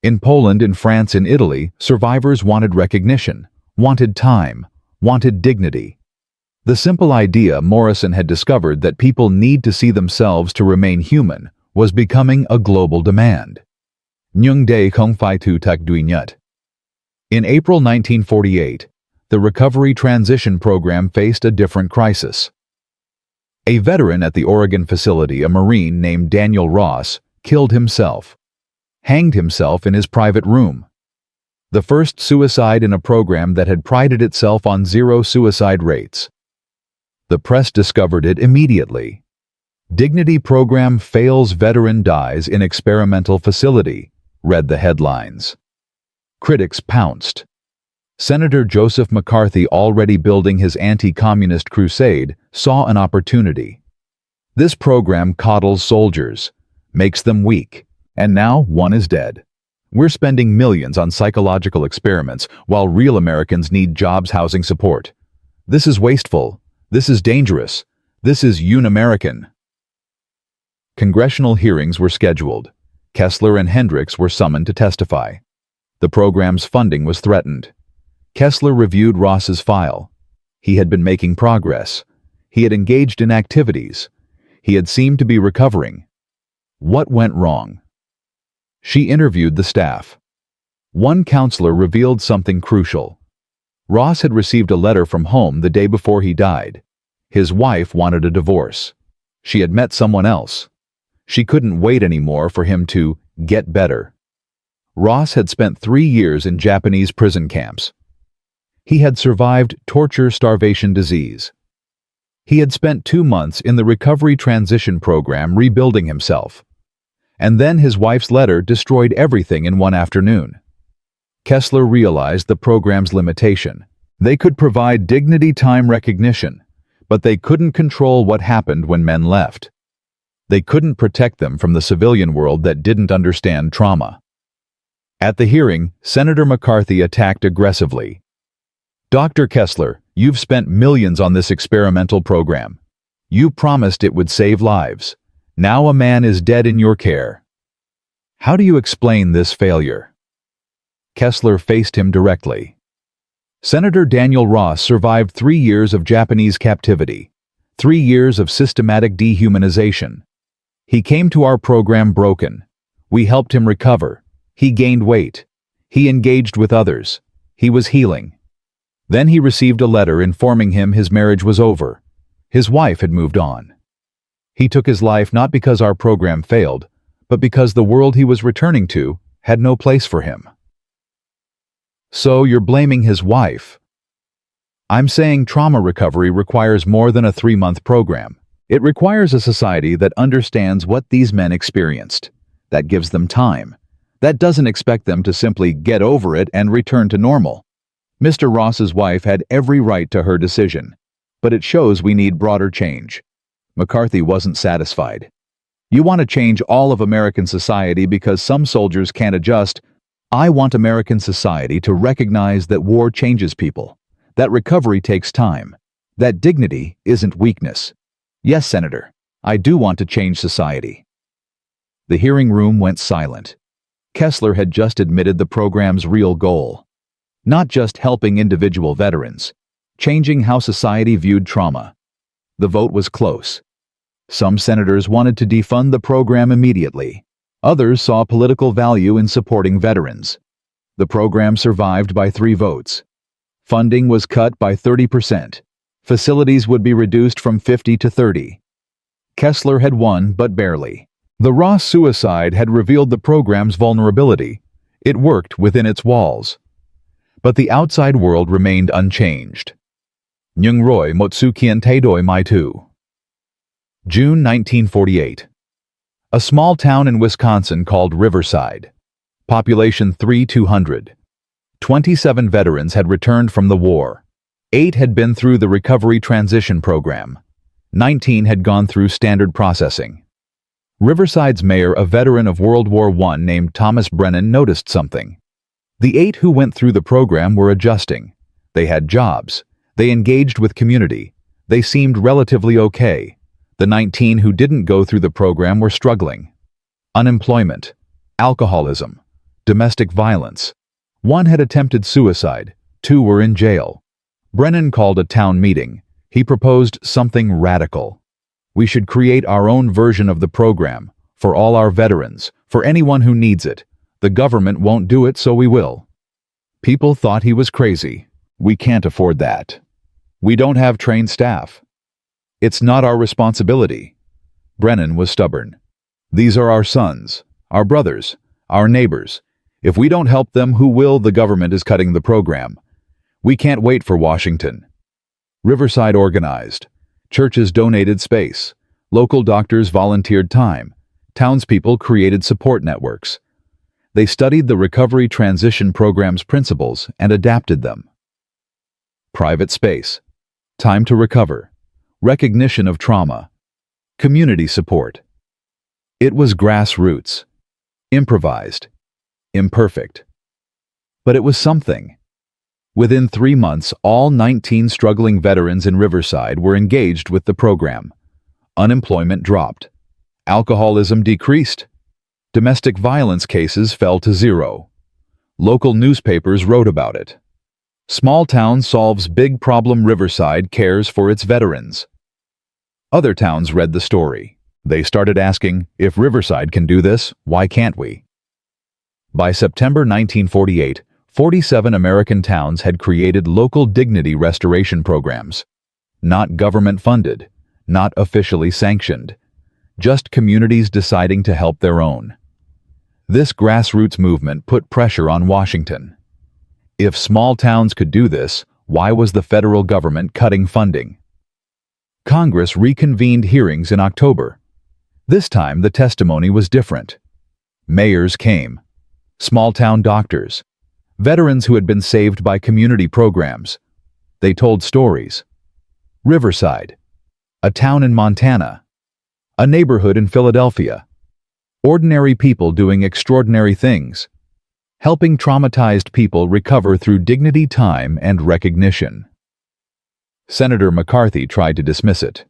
In Poland, in France, in Italy, survivors wanted recognition, wanted time, wanted dignity. The simple idea Morrison had discovered that people need to see themselves to remain human was becoming a global demand. Nyung de kong fai tu tak dui nyut. In April 1948, the recovery transition program faced a different crisis. A veteran at the Oregon facility, a Marine named Daniel Ross, killed himself, hanged himself in his private room. The first suicide in a program that had prided itself on zero suicide rates. The press discovered it immediately. Dignity program fails, veteran dies in experimental facility, read the headlines. Critics pounced. Senator Joseph McCarthy, already building his anti-communist crusade, saw an opportunity. This program coddles soldiers, makes them weak, and now one is dead. We're spending millions on psychological experiments while real Americans need jobs, housing, support. This is wasteful. This is dangerous. This is un-American. Congressional hearings were scheduled. Kessler and Hendricks were summoned to testify. The program's funding was threatened. Kessler reviewed Ross's file. He had been making progress. He had engaged in activities. He had seemed to be recovering. What went wrong? She interviewed the staff. One counselor revealed something crucial. Ross had received a letter from home the day before he died. His wife wanted a divorce. She had met someone else. She couldn't wait anymore for him to get better. Ross had spent 3 years in Japanese prison camps. He had survived torture, starvation, disease. He had spent 2 months in the recovery transition program rebuilding himself. And then his wife's letter destroyed everything in one afternoon. Kessler realized the program's limitation. They could provide dignity, time, recognition, but they couldn't control what happened when men left. They couldn't protect them from the civilian world that didn't understand trauma. At the hearing, Senator McCarthy attacked aggressively. "Dr. Kessler, you've spent millions on this experimental program. You promised it would save lives. Now a man is dead in your care. How do you explain this failure?" Kessler faced him directly. Senator Daniel Ross survived 3 years of Japanese captivity, 3 years of systematic dehumanization. He came to our program broken. We helped him recover. He gained weight. He engaged with others. He was healing. Then he received a letter informing him his marriage was over. His wife had moved on. He took his life not because our program failed, but because the world he was returning to had no place for him. So you're blaming his wife. I'm saying trauma recovery requires more than a 3-month program. It requires a society that understands what these men experienced, that gives them time, that doesn't expect them to simply get over it and return to normal. Mr. Ross's wife had every right to her decision, but it shows we need broader change. McCarthy wasn't satisfied. You want to change all of American society because some soldiers can't adjust. I want American society to recognize that war changes people, that recovery takes time, that dignity isn't weakness. Yes, Senator, I do want to change society. The hearing room went silent. Kessler had just admitted the program's real goal. Not just helping individual veterans, changing how society viewed trauma. The vote was close. Some senators wanted to defund the program immediately. Others saw political value in supporting veterans. The program survived by 3 votes. Funding was cut by 30%. Facilities would be reduced from 50 to 30. Kessler had won, but barely. The Ross suicide had revealed the program's vulnerability. It worked within its walls. But the outside world remained unchanged. Nyungroy Motsukien Taidoi Maitu. June 1948. A small town in Wisconsin called Riverside. Population 3,200. 27 veterans had returned from the war. 8 had been through the recovery transition program. 19 had gone through standard processing. Riverside's mayor, a veteran of World War I named Thomas Brennan, noticed something. The 8 who went through the program were adjusting. They had jobs. They engaged with community. They seemed relatively okay. The 19 who didn't go through the program were struggling. Unemployment, alcoholism, domestic violence. 1 had attempted suicide. 2 were in jail. Brennan called a town meeting. He proposed something radical. We should create our own version of the program, for all our veterans, for anyone who needs it. The government won't do it, so we will. People thought he was crazy. We can't afford that. We don't have trained staff. It's not our responsibility. Brennan was stubborn. These are our sons, our brothers, our neighbors. If we don't help them, who will? The government is cutting the program. We can't wait for Washington. Riverside organized. Churches donated space. Local doctors volunteered time. Townspeople created support networks. They studied the recovery transition program's principles and adapted them. Private space. Time to recover. Recognition of trauma. Community support. It was grassroots. Improvised. Imperfect. But it was something. Within 3 months, all 19 struggling veterans in Riverside were engaged with the program. Unemployment dropped. Alcoholism decreased. Domestic violence cases fell to 0. Local newspapers wrote about it. Small town solves big problem. Riverside cares for its veterans. Other towns read the story. They started asking, if Riverside can do this, why can't we? By September 1948, 47 American towns had created local dignity restoration programs. Not government-funded, not officially sanctioned, just communities deciding to help their own. This grassroots movement put pressure on Washington. If small towns could do this, why was the federal government cutting funding? Congress reconvened hearings in October. This time the testimony was different. Mayors came, small-town doctors, veterans who had been saved by community programs. They told stories. Riverside, a town in Montana, a neighborhood in Philadelphia. Ordinary people doing extraordinary things, helping traumatized people recover through dignity, time, and recognition. Senator McCarthy tried to dismiss it.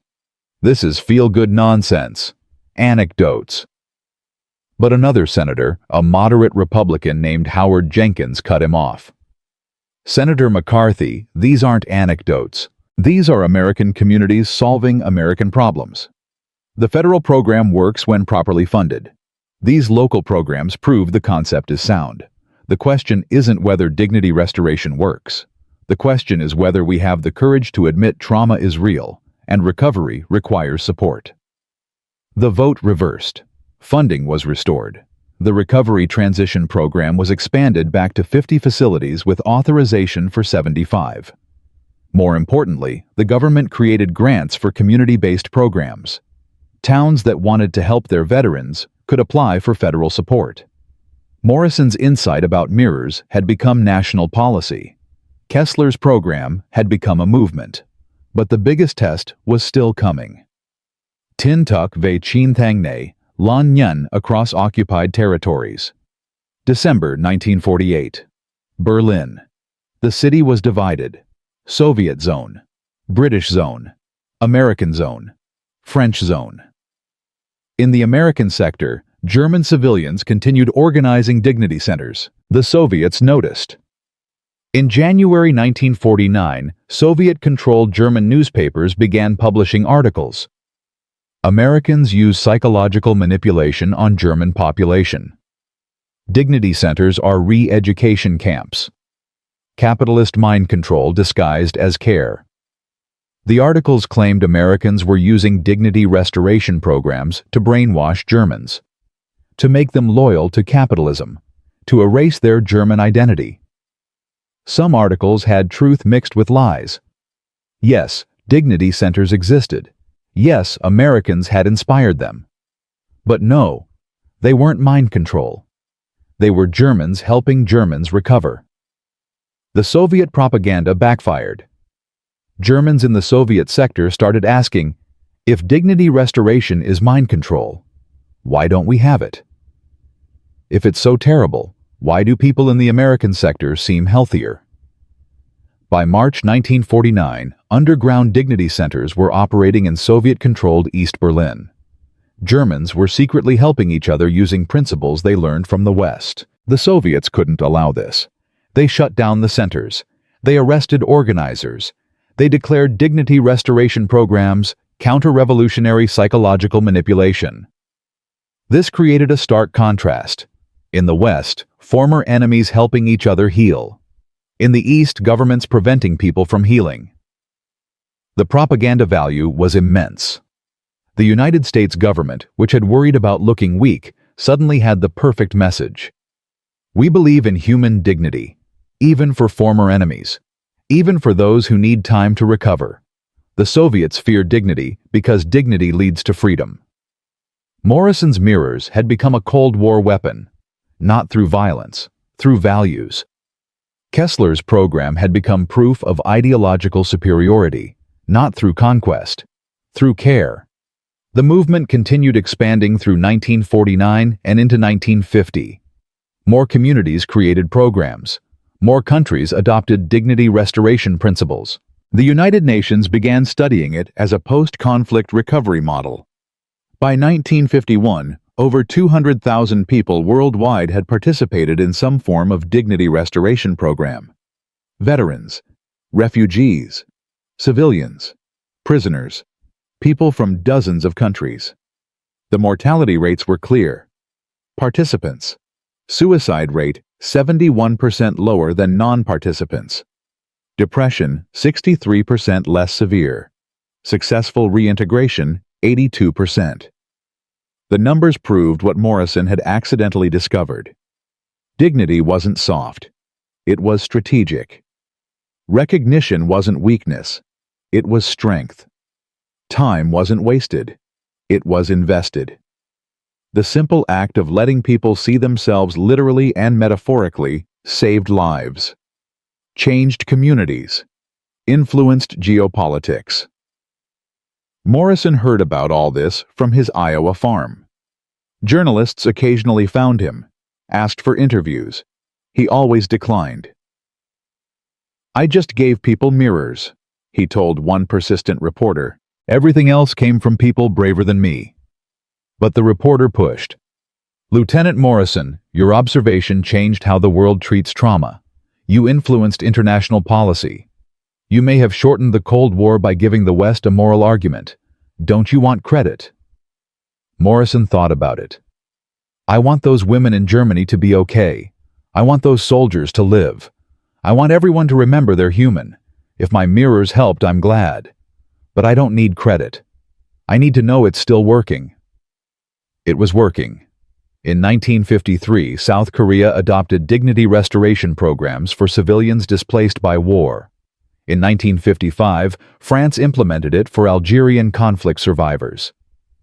This is feel-good nonsense, anecdotes. But another senator, a moderate Republican named Howard Jenkins, cut him off. Senator McCarthy, these aren't anecdotes. These are American communities solving American problems. The federal program works when properly funded. These local programs prove the concept is sound. The question isn't whether dignity restoration works. The question is whether we have the courage to admit trauma is real and recovery requires support. The vote reversed. Funding was restored. The Recovery Transition Program was expanded back to 50 facilities with authorization for 75. More importantly, the government created grants for community-based programs. Towns that wanted to help their veterans could apply for federal support. Morrison's insight about mirrors had become national policy. Kessler's program had become a movement. But the biggest test was still coming. Tin Tuk Ve Chin Thang Ne, Lan Nyan across occupied territories. December 1948. Berlin. The city was divided. Soviet zone, British zone, American zone, French zone. In the American sector, German civilians continued organizing dignity centers. The Soviets noticed. In January 1949, Soviet-controlled German newspapers began publishing articles. Americans use psychological manipulation on German population. Dignity centers are re-education camps. Capitalist mind control disguised as care. The articles claimed Americans were using dignity restoration programs to brainwash Germans, to make them loyal to capitalism, to erase their German identity. Some articles had truth mixed with lies. Yes, dignity centers existed. Yes, Americans had inspired them. But no, they weren't mind control. They were Germans helping Germans recover. The Soviet propaganda backfired. Germans in the Soviet sector started asking, if dignity restoration is mind control, why don't we have it? If it's so terrible, why do people in the American sector seem healthier? By March 1949, underground dignity centers were operating in Soviet-controlled East Berlin. Germans were secretly helping each other using principles they learned from the West. The Soviets couldn't allow this. They shut down the centers. They arrested organizers. They declared dignity restoration programs counter-revolutionary psychological manipulation. This created a stark contrast. In the West, former enemies helping each other heal. In the East, governments preventing people from healing. The propaganda value was immense. The United States government, which had worried about looking weak, suddenly had the perfect message. We believe in human dignity, even for former enemies, even for those who need time to recover. The Soviets fear dignity because dignity leads to freedom. Morrison's mirrors had become a Cold War weapon, not through violence, through values. Kessler's program had become proof of ideological superiority, not through conquest, through care. The movement continued expanding through 1949 and into 1950. More communities created programs. More countries adopted dignity restoration principles. The United Nations began studying it as a post-conflict recovery model. By 1951, Over 200,000 people worldwide had participated in some form of dignity restoration program. Veterans, refugees, civilians, prisoners, people from dozens of countries. The mortality rates were clear. Participants. Suicide rate 71% lower than non-participants. Depression 63% less severe. Successful reintegration 82%. The numbers proved what Morrison had accidentally discovered. Dignity wasn't soft. It was strategic. Recognition wasn't weakness. It was strength. Time wasn't wasted. It was invested. The simple act of letting people see themselves literally and metaphorically saved lives, changed communities, influenced geopolitics. Morrison heard about all this from his Iowa farm. Journalists occasionally found him, asked for interviews. He always declined. "I just gave people mirrors," he told one persistent reporter. "Everything else came from people braver than me." But the reporter pushed. "Lieutenant Morrison, your observation changed how the world treats trauma. You influenced international policy. You may have shortened the Cold War by giving the West a moral argument. Don't you want credit?" Morrison thought about it. "I want those women in Germany to be okay. I want those soldiers to live. I want everyone to remember they're human. If my mirrors helped, I'm glad. But I don't need credit. I need to know it's still working." It was working. In 1953, South Korea adopted dignity restoration programs for civilians displaced by war. In 1955, France implemented it for Algerian conflict survivors.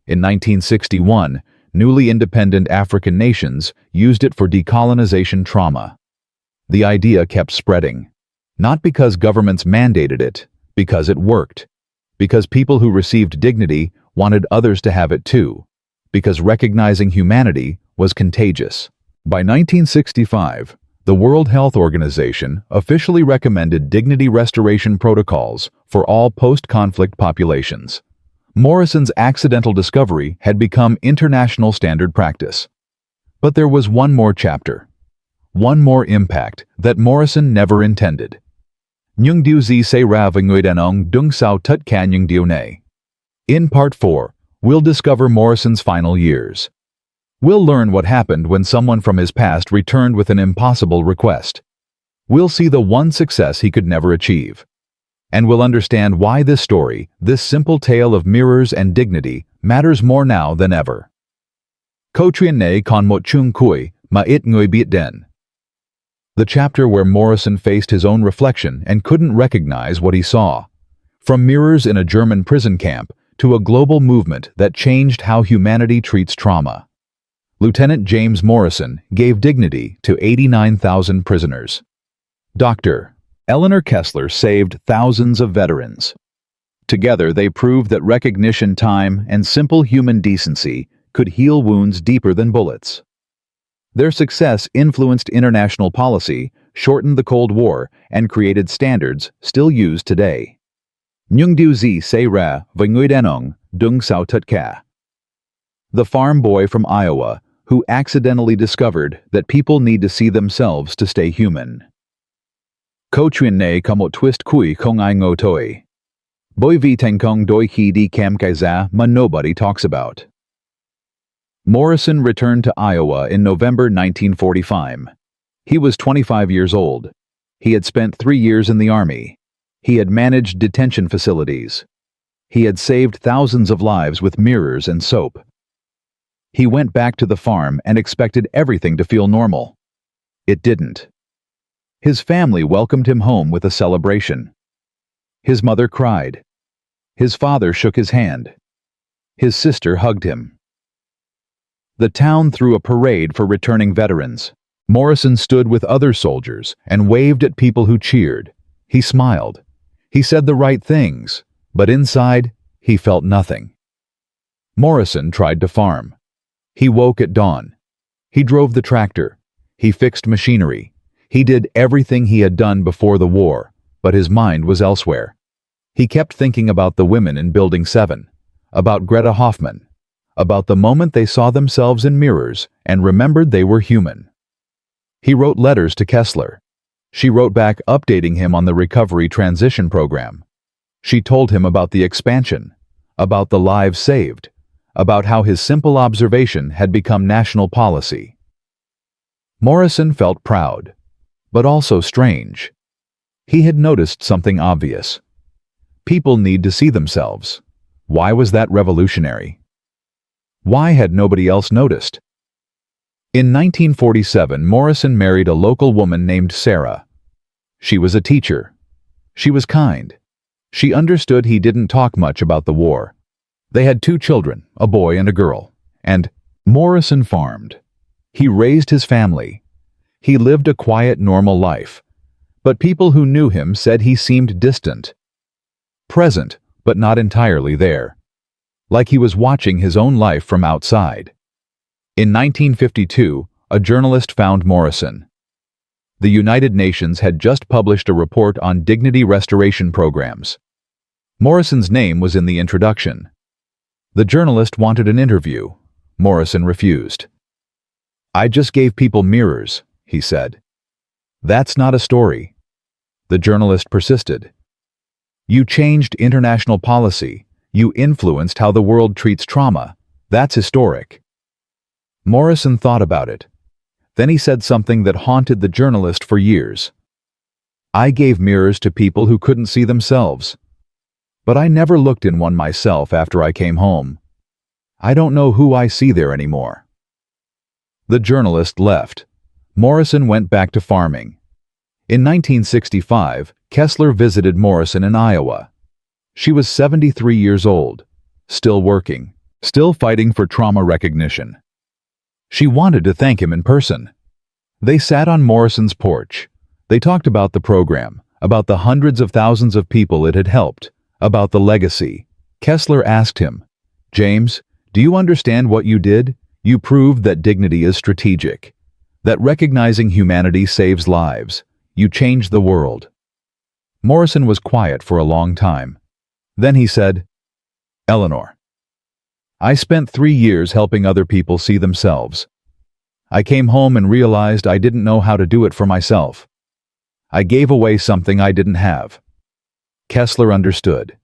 In 1961, newly independent African nations used it for decolonization trauma. The idea kept spreading, not because governments mandated it, because it worked, because people who received dignity wanted others to have it too, because recognizing humanity was contagious. By 1965, the World Health Organization officially recommended dignity restoration protocols for all post-conflict populations. Morrison's accidental discovery had become international standard practice. But there was one more chapter, one more impact that Morrison never intended. Nhung diu zi se ra và người đàn ông dung sao tất cả những điều này. In Part 4, we'll discover Morrison's final years. We'll learn what happened when someone from his past returned with an impossible request. We'll see the one success he could never achieve. And we'll understand why this story, this simple tale of mirrors and dignity, matters more now than ever. Câu chuyện này còn một chung cuối mà ít người biết đến. The chapter where Morrison faced his own reflection and couldn't recognize what he saw. From mirrors in a German prison camp to a global movement that changed how humanity treats trauma. Lieutenant James Morrison gave dignity to 89,000 prisoners. Dr. Eleanor Kessler saved thousands of veterans. Together, they proved that recognition, time, and simple human decency could heal wounds deeper than bullets. Their success influenced international policy, shortened the Cold War, and created standards still used today. Nhung diu zi se ra và người đàn ông dung sao tất cả. The farm boy from Iowa who accidentally discovered that people need to see themselves to stay human. Câu chuyện này có một twist cuối không ai ngờ tới. Bởi vì thành công đôi khi đi kèm cái giá mà nobody talks about. Morrison returned to Iowa in November 1945. He was 25 years old. He had spent 3 years in the Army. He had managed detention facilities. He had saved thousands of lives with mirrors and soap. He went back to the farm and expected everything to feel normal. It didn't. His family welcomed him home with a celebration. His mother cried. His father shook his hand. His sister hugged him. The town threw a parade for returning veterans. Morrison stood with other soldiers and waved at people who cheered. He smiled. He said the right things, but inside, he felt nothing. Morrison tried to farm. He woke at dawn. He drove the tractor. He fixed machinery. He did everything he had done before the war, but his mind was elsewhere. He kept thinking about the women in Building 7, about Greta Hoffman, about the moment they saw themselves in mirrors and remembered they were human. He wrote letters to Kessler. She wrote back updating him on the recovery transition program. She told him about the expansion, about the lives saved, about how his simple observation had become national policy. Morrison felt proud, but also strange. He had noticed something obvious. People need to see themselves. Why was that revolutionary? Why had nobody else noticed? In 1947, Morrison married a local woman named Sarah. She was a teacher. She was kind. She understood he didn't talk much about the war. They had 2 children, a boy and a girl, and Morrison farmed. He raised his family. He lived a quiet, normal life. But people who knew him said he seemed distant. Present, but not entirely there. Like he was watching his own life from outside. In 1952, a journalist found Morrison. The United Nations had just published a report on dignity restoration programs. Morrison's name was in the introduction. The journalist wanted an interview. Morrison refused. "I just gave people mirrors," he said. "That's not a story." The journalist persisted. "You changed international policy. You influenced how the world treats trauma. That's historic." Morrison thought about it. Then he said something that haunted the journalist for years. "I gave mirrors to people who couldn't see themselves. But I never looked in one myself after I came home. I don't know who I see there anymore." The journalist left. Morrison went back to farming. In 1965, Kessler visited Morrison in Iowa. She was 73 years old, still working, still fighting for trauma recognition. She wanted to thank him in person. They sat on Morrison's porch. They talked about the program, about the hundreds of thousands of people it had helped, about the legacy. Kessler asked him, "James, do you understand what you did? You proved that dignity is strategic, that recognizing humanity saves lives. You changed the world." Morrison was quiet for a long time. Then he said, "Eleanor, I spent 3 years helping other people see themselves. I came home and realized I didn't know how to do it for myself. I gave away something I didn't have." Kessler understood.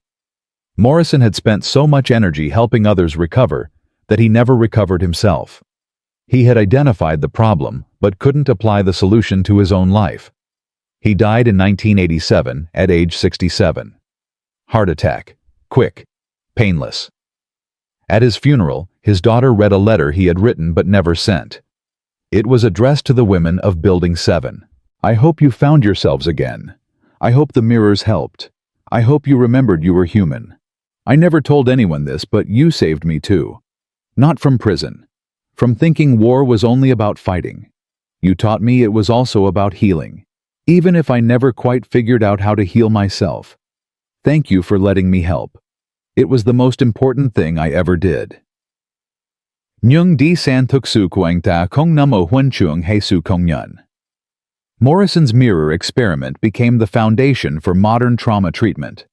Morrison had spent so much energy helping others recover that he never recovered himself. He had identified the problem but couldn't apply the solution to his own life. He died in 1987 at age 67. Heart attack. Quick. Painless. At his funeral, his daughter read a letter he had written but never sent. It was addressed to the women of Building 7. "I hope you found yourselves again. I hope the mirrors helped. I hope you remembered you were human. I never told anyone this, but you saved me too. Not from prison. From thinking war was only about fighting. You taught me it was also about healing. Even if I never quite figured out how to heal myself. Thank you for letting me help. It was the most important thing I ever did." Nyung di san tuksu kuang ta kong namo huan chung hesu kong yun. Morrison's mirror experiment became the foundation for modern trauma treatment.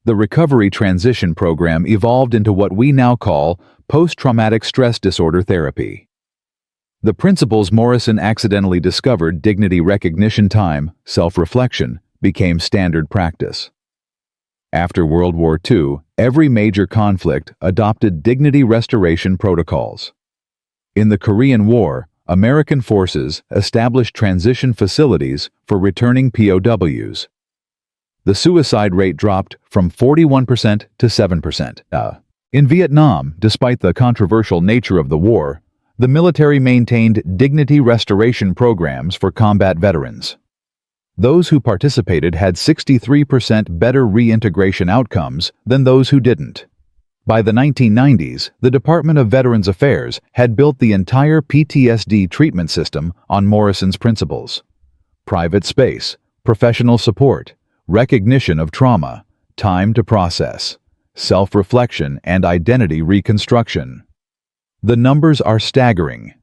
The recovery transition program evolved into what we now call post-traumatic stress disorder therapy. The principles Morrison accidentally discovered, dignity recognition time, self-reflection, became standard practice. After World War II, every major conflict adopted dignity restoration protocols. In the Korean War, American forces established transition facilities for returning POWs. The suicide rate dropped from 41% to 7%. In Vietnam, despite the controversial nature of the war, the military maintained dignity restoration programs for combat veterans. Those who participated had 63% better reintegration outcomes than those who didn't. By the 1990s, the Department of Veterans Affairs had built the entire PTSD treatment system on Morrison's principles. Private space, professional support, recognition of trauma, time to process, self-reflection, and identity reconstruction. The numbers are staggering.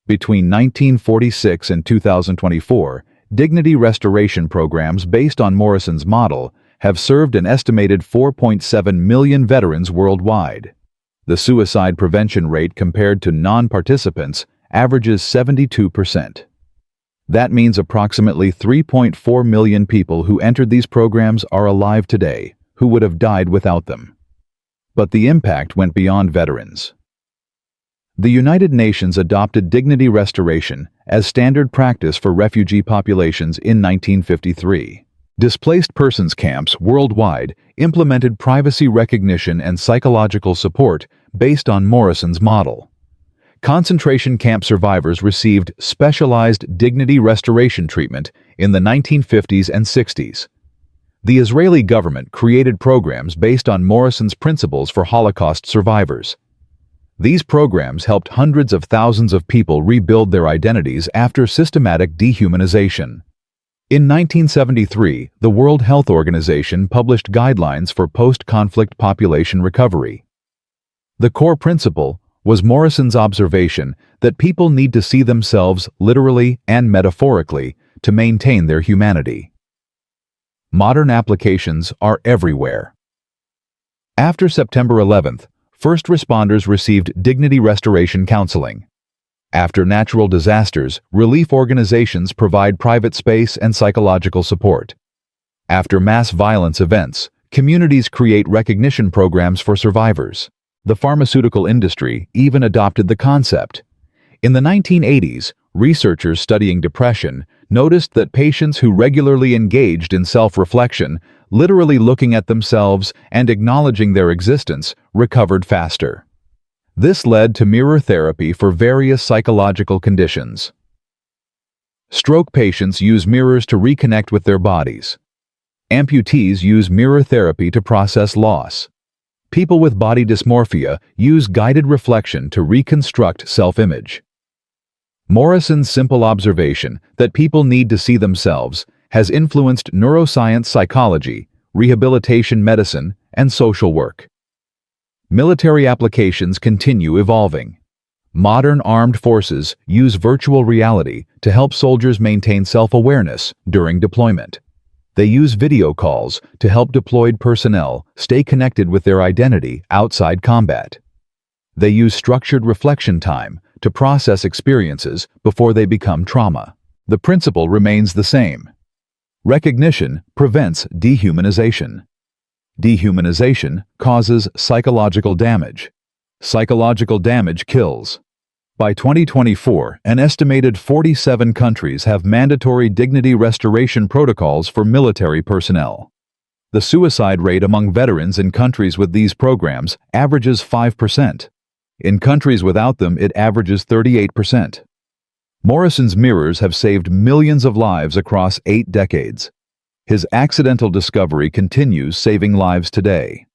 Between 1946 and 2024, dignity restoration programs based on Morrison's model have served an estimated 4.7 million veterans worldwide. The suicide prevention rate compared to non-participants averages 72%. That means approximately 3.4 million people who entered these programs are alive today, who would have died without them. But the impact went beyond veterans. The United Nations adopted dignity restoration as standard practice for refugee populations in 1953. Displaced persons camps worldwide implemented privacy recognition and psychological support based on Morrison's model. Concentration camp survivors received specialized dignity restoration treatment in the 1950s and 60s. The Israeli government created programs based on Morrison's principles for Holocaust survivors. These programs helped hundreds of thousands of people rebuild their identities after systematic dehumanization. In 1973, the World Health Organization published guidelines for post-conflict population recovery. The core principle was Morrison's observation that people need to see themselves literally and metaphorically to maintain their humanity. Modern applications are everywhere. After September 11th, first responders received dignity restoration counseling. After natural disasters, relief organizations provide private space and psychological support. After mass violence events, communities create recognition programs for survivors. The pharmaceutical industry even adopted the concept. In the 1980s, researchers studying depression noticed that patients who regularly engaged in self-reflection, literally looking at themselves and acknowledging their existence, recovered faster. This led to mirror therapy for various psychological conditions. Stroke patients use mirrors to reconnect with their bodies. Amputees use mirror therapy to process loss. People with body dysmorphia use guided reflection to reconstruct self-image. Morrison's simple observation that people need to see themselves has influenced neuroscience psychology, rehabilitation medicine, and social work. Military applications continue evolving. Modern armed forces use virtual reality to help soldiers maintain self-awareness during deployment. They use video calls to help deployed personnel stay connected with their identity outside combat. They use structured reflection time to process experiences before they become trauma. The principle remains the same. Recognition prevents dehumanization. Dehumanization causes psychological damage. Psychological damage kills. By 2024, an estimated 47 countries have mandatory dignity restoration protocols for military personnel. The suicide rate among veterans in countries with these programs averages 5%. In countries without them, it averages 38%. Morrison's mirrors have saved millions of lives across 8 decades. His accidental discovery continues saving lives today.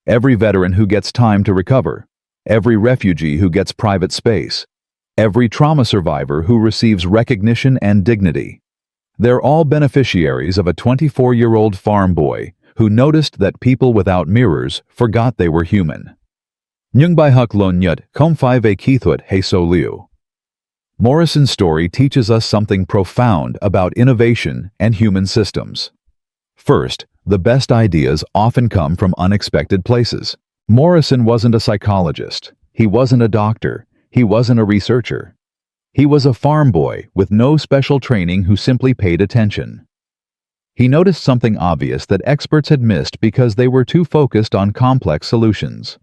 Every veteran who gets time to recover, every refugee who gets private space, every trauma survivor who receives recognition and dignity. They're all beneficiaries of a 24-year-old farm boy who noticed that people without mirrors forgot they were human. Nyung bai huk lon nyut kom phai ve kithut he so liu. Morrison's story teaches us something profound about innovation and human systems. First, the best ideas often come from unexpected places. Morrison wasn't a psychologist. He wasn't a doctor. He wasn't a researcher. He was a farm boy with no special training who simply paid attention. He noticed something obvious that experts had missed because they were too focused on complex solutions.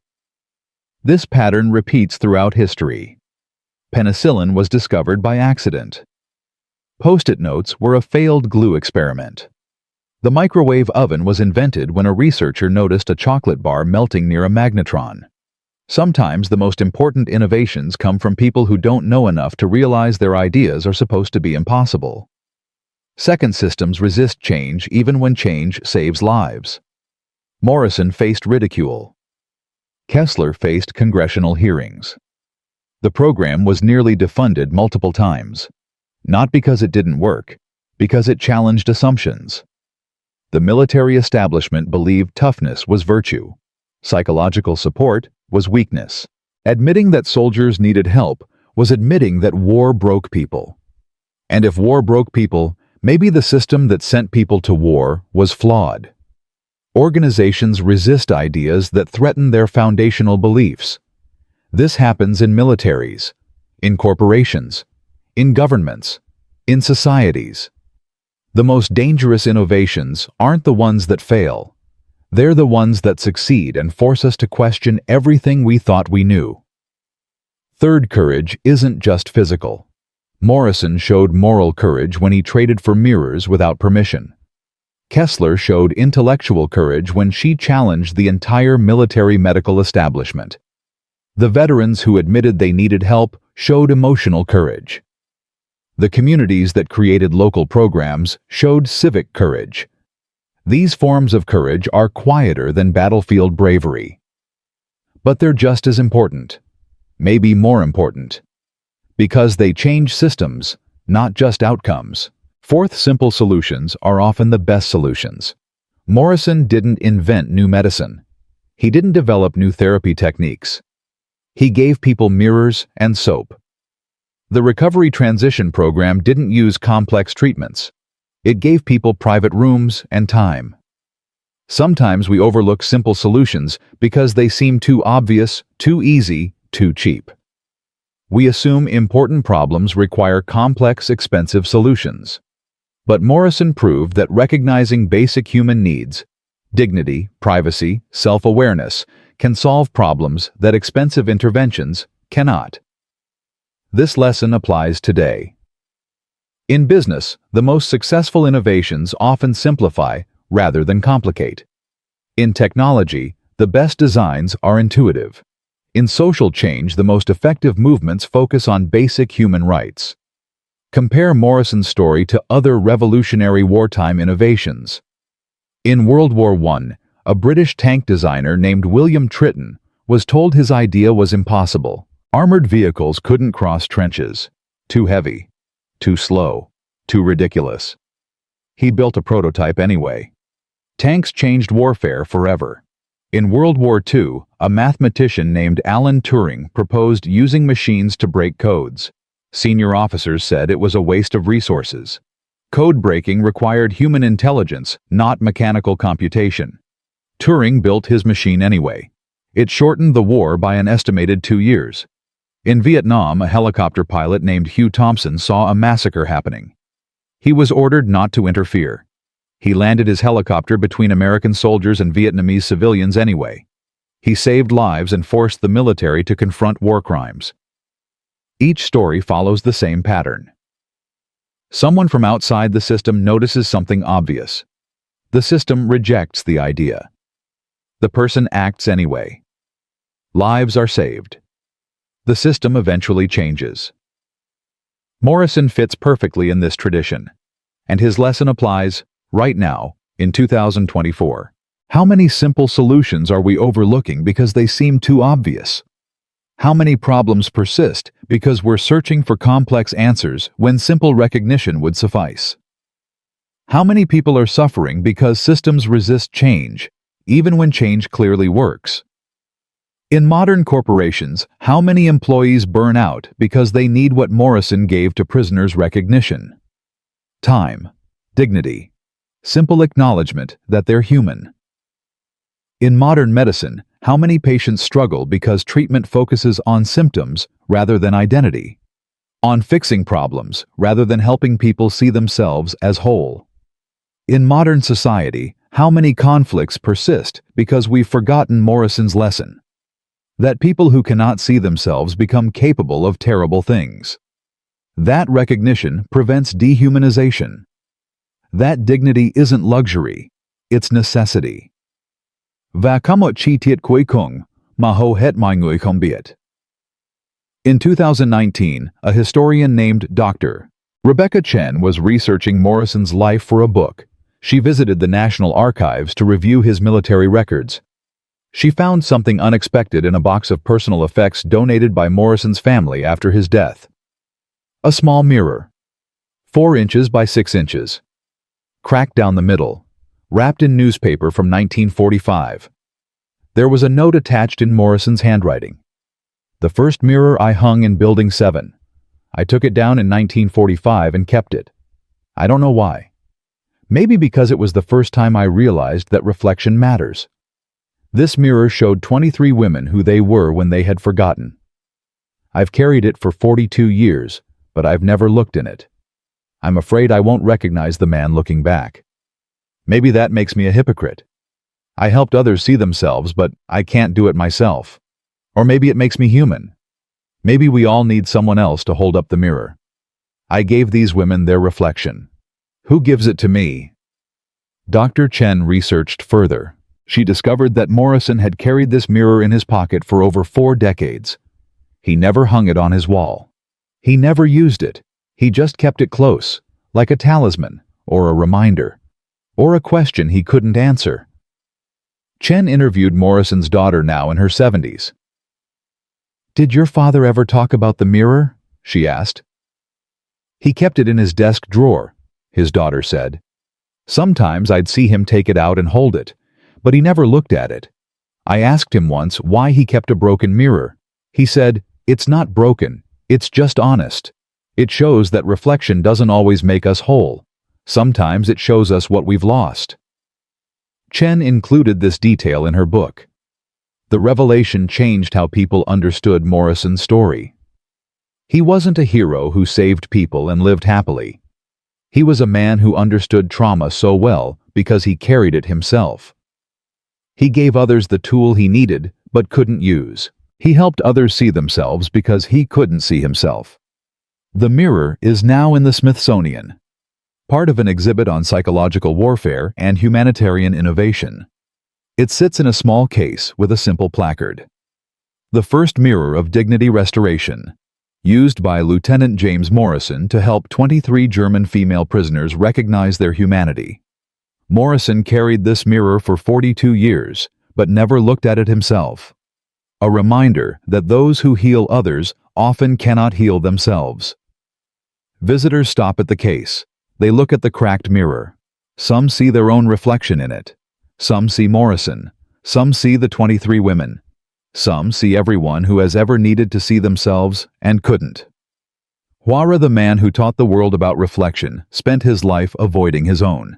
This pattern repeats throughout history. Penicillin was discovered by accident. Post-it notes were a failed glue experiment. The microwave oven was invented when a researcher noticed a chocolate bar melting near a magnetron. Sometimes the most important innovations come from people who don't know enough to realize their ideas are supposed to be impossible. Second, systems resist change even when change saves lives. Morrison faced ridicule. Kessler faced congressional hearings. The program was nearly defunded multiple times. Not because it didn't work, because it challenged assumptions. The military establishment believed toughness was virtue. Psychological support was weakness. Admitting that soldiers needed help was admitting that war broke people. And if war broke people, maybe the system that sent people to war was flawed. Organizations resist ideas that threaten their foundational beliefs. This happens in militaries, in corporations, in governments, in societies. The most dangerous innovations aren't the ones that fail. They're the ones that succeed and force us to question everything we thought we knew. Third, courage isn't just physical. Morrison showed moral courage when he traded for mirrors without permission. Kessler showed intellectual courage when she challenged the entire military medical establishment. The veterans who admitted they needed help showed emotional courage. The communities that created local programs showed civic courage. These forms of courage are quieter than battlefield bravery. But they're just as important, maybe more important, because they change systems, not just outcomes. Fourth, simple solutions are often the best solutions. Morrison didn't invent new medicine. He didn't develop new therapy techniques. He gave people mirrors and soap. The Recovery Transition Program didn't use complex treatments. It gave people private rooms and time. Sometimes we overlook simple solutions because they seem too obvious, too easy, too cheap. We assume important problems require complex, expensive solutions. But Morrison proved that recognizing basic human needs, dignity, privacy, self-awareness, can solve problems that expensive interventions cannot. This lesson applies today. In business, the most successful innovations often simplify rather than complicate. In technology, the best designs are intuitive. In social change, the most effective movements focus on basic human rights. Compare Morrison's story to other revolutionary wartime innovations. In World War I, a British tank designer named William Triton was told his idea was impossible. Armored vehicles couldn't cross trenches. Too heavy. Too slow. Too ridiculous. He built a prototype anyway. Tanks changed warfare forever. In World War II, a mathematician named Alan Turing proposed using machines to break codes. Senior officers said it was a waste of resources. Code breaking required human intelligence, not mechanical computation. Turing built his machine anyway. It shortened the war by an estimated 2 years. In Vietnam, a helicopter pilot named Hugh Thompson saw a massacre happening. He was ordered not to interfere. He landed his helicopter between American soldiers and Vietnamese civilians anyway. He saved lives and forced the military to confront war crimes. Each story follows the same pattern. Someone from outside the system notices something obvious. The system rejects the idea. The person acts anyway. Lives are saved. The system eventually changes. Morrison fits perfectly in this tradition, and his lesson applies right now, in 2024. How many simple solutions are we overlooking because they seem too obvious? How many problems persist because we're searching for complex answers when simple recognition would suffice? How many people are suffering because systems resist change, even when change clearly works? In modern corporations, how many employees burn out because they need what Morrison gave to prisoners: recognition, time, dignity, simple acknowledgement that they're human? In modern medicine, how many patients struggle because treatment focuses on symptoms rather than identity, on fixing problems rather than helping people see themselves as whole? In modern society, how many conflicts persist because we've forgotten Morrison's lesson? That people who cannot see themselves become capable of terrible things. That recognition prevents dehumanization. That dignity isn't luxury, it's necessity. Và có một chi tiết cuối cùng mà hầu hết mọi người không biết. In 2019, a historian named Dr. Rebecca Chen was researching Morrison's life for a book. She visited the National Archives to review his military records. She found something unexpected in a box of personal effects donated by Morrison's family after his death. A small mirror, 4 inches by 6 inches, cracked down the middle, wrapped in newspaper from 1945. There was a note attached in Morrison's handwriting. "The first mirror I hung in Building 7. I took it down in 1945 and kept it. I don't know why. Maybe because it was the first time I realized that reflection matters. This mirror showed 23 women who they were when they had forgotten. I've carried it for 42 years, but I've never looked in it. I'm afraid I won't recognize the man looking back. Maybe that makes me a hypocrite. I helped others see themselves, but I can't do it myself. Or maybe it makes me human. Maybe we all need someone else to hold up the mirror. I gave these women their reflection. Who gives it to me? Dr. Chen researched further. She discovered that Morrison had carried this mirror in his pocket for over 4 decades. He never hung it on his wall. He never used it. He just kept it close, like a talisman, or a reminder, or a question he couldn't answer. Chen interviewed Morrison's daughter, now in her 70s. "Did your father ever talk about the mirror?" she asked. "He kept it in his desk drawer," his daughter said. "Sometimes I'd see him take it out and hold it, but he never looked at it. I asked him once why he kept a broken mirror. He said, 'It's not broken, it's just honest. It shows that reflection doesn't always make us whole. Sometimes it shows us what we've lost.'" Chen included this detail in her book. The revelation changed how people understood Morrison's story. He wasn't a hero who saved people and lived happily. He was a man who understood trauma so well because he carried it himself. He gave others the tool he needed but couldn't use. He helped others see themselves because he couldn't see himself. The mirror is now in the Smithsonian, part of an exhibit on psychological warfare and humanitarian innovation. It sits in a small case with a simple placard. "The first mirror of dignity restoration," used by Lieutenant James Morrison to help 23 German female prisoners recognize their humanity. Morrison carried this mirror for 42 years, but never looked at it himself. A reminder that those who heal others often cannot heal themselves. Visitors stop at the case. They look at the cracked mirror. Some see their own reflection in it. Some see Morrison. Some see the 23 women. Some see everyone who has ever needed to see themselves and couldn't. Huara, the man who taught the world about reflection, spent his life avoiding his own.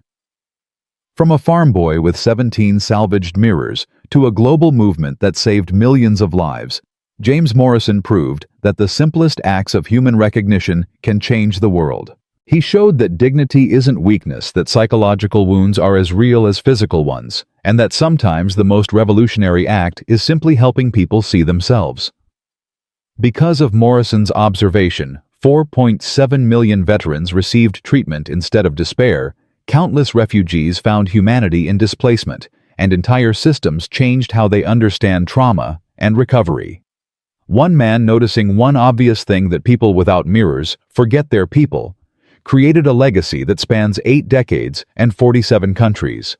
From a farm boy with 17 salvaged mirrors to a global movement that saved millions of lives, James Morrison proved that the simplest acts of human recognition can change the world. He showed that dignity isn't weakness, that psychological wounds are as real as physical ones, and that sometimes the most revolutionary act is simply helping people see themselves. Because of Morrison's observation, 4.7 million veterans received treatment instead of despair, countless refugees found humanity in displacement, and entire systems changed how they understand trauma and recovery. One man, noticing one obvious thing that people without mirrors forget their people, created a legacy that spans 8 decades and 47 countries.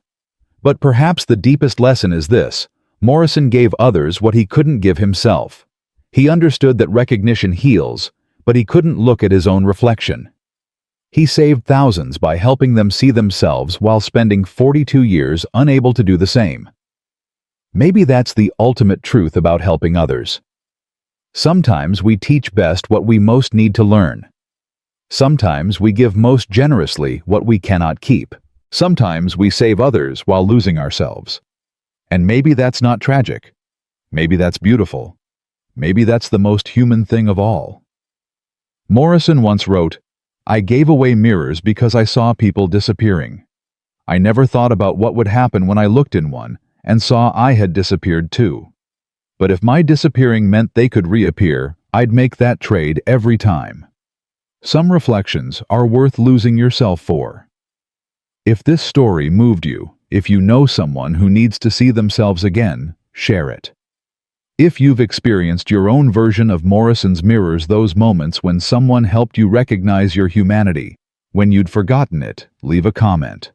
But perhaps the deepest lesson is this: Morrison gave others what he couldn't give himself. He understood that recognition heals, but he couldn't look at his own reflection. He saved thousands by helping them see themselves while spending 42 years unable to do the same. Maybe that's the ultimate truth about helping others. Sometimes we teach best what we most need to learn. Sometimes we give most generously what we cannot keep. Sometimes we save others while losing ourselves. And maybe that's not tragic. Maybe that's beautiful. Maybe that's the most human thing of all. Morrison once wrote, "I gave away mirrors because I saw people disappearing. I never thought about what would happen when I looked in one and saw I had disappeared too. But if my disappearing meant they could reappear, I'd make that trade every time." Some reflections are worth losing yourself for. If this story moved you, if you know someone who needs to see themselves again, share it. If you've experienced your own version of Morrison's mirrors, those moments when someone helped you recognize your humanity, when you'd forgotten it, leave a comment.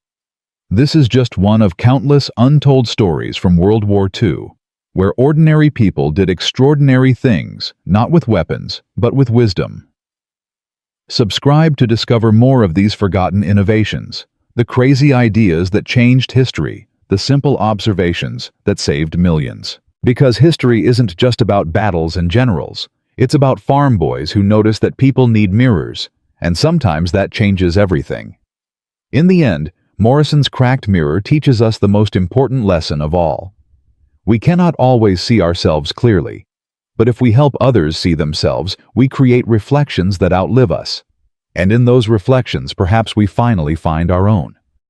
This is just one of countless untold stories from World War II, where ordinary people did extraordinary things, not with weapons, but with wisdom. Subscribe to discover more of these forgotten innovations, the crazy ideas that changed history, the simple observations that saved millions. Because history isn't just about battles and generals. It's about farm boys who notice that people need mirrors, and sometimes that changes everything. In the end, Morrison's cracked mirror teaches us the most important lesson of all. We cannot always see ourselves clearly, but if we help others see themselves, we create reflections that outlive us. And in those reflections, perhaps we finally find our own.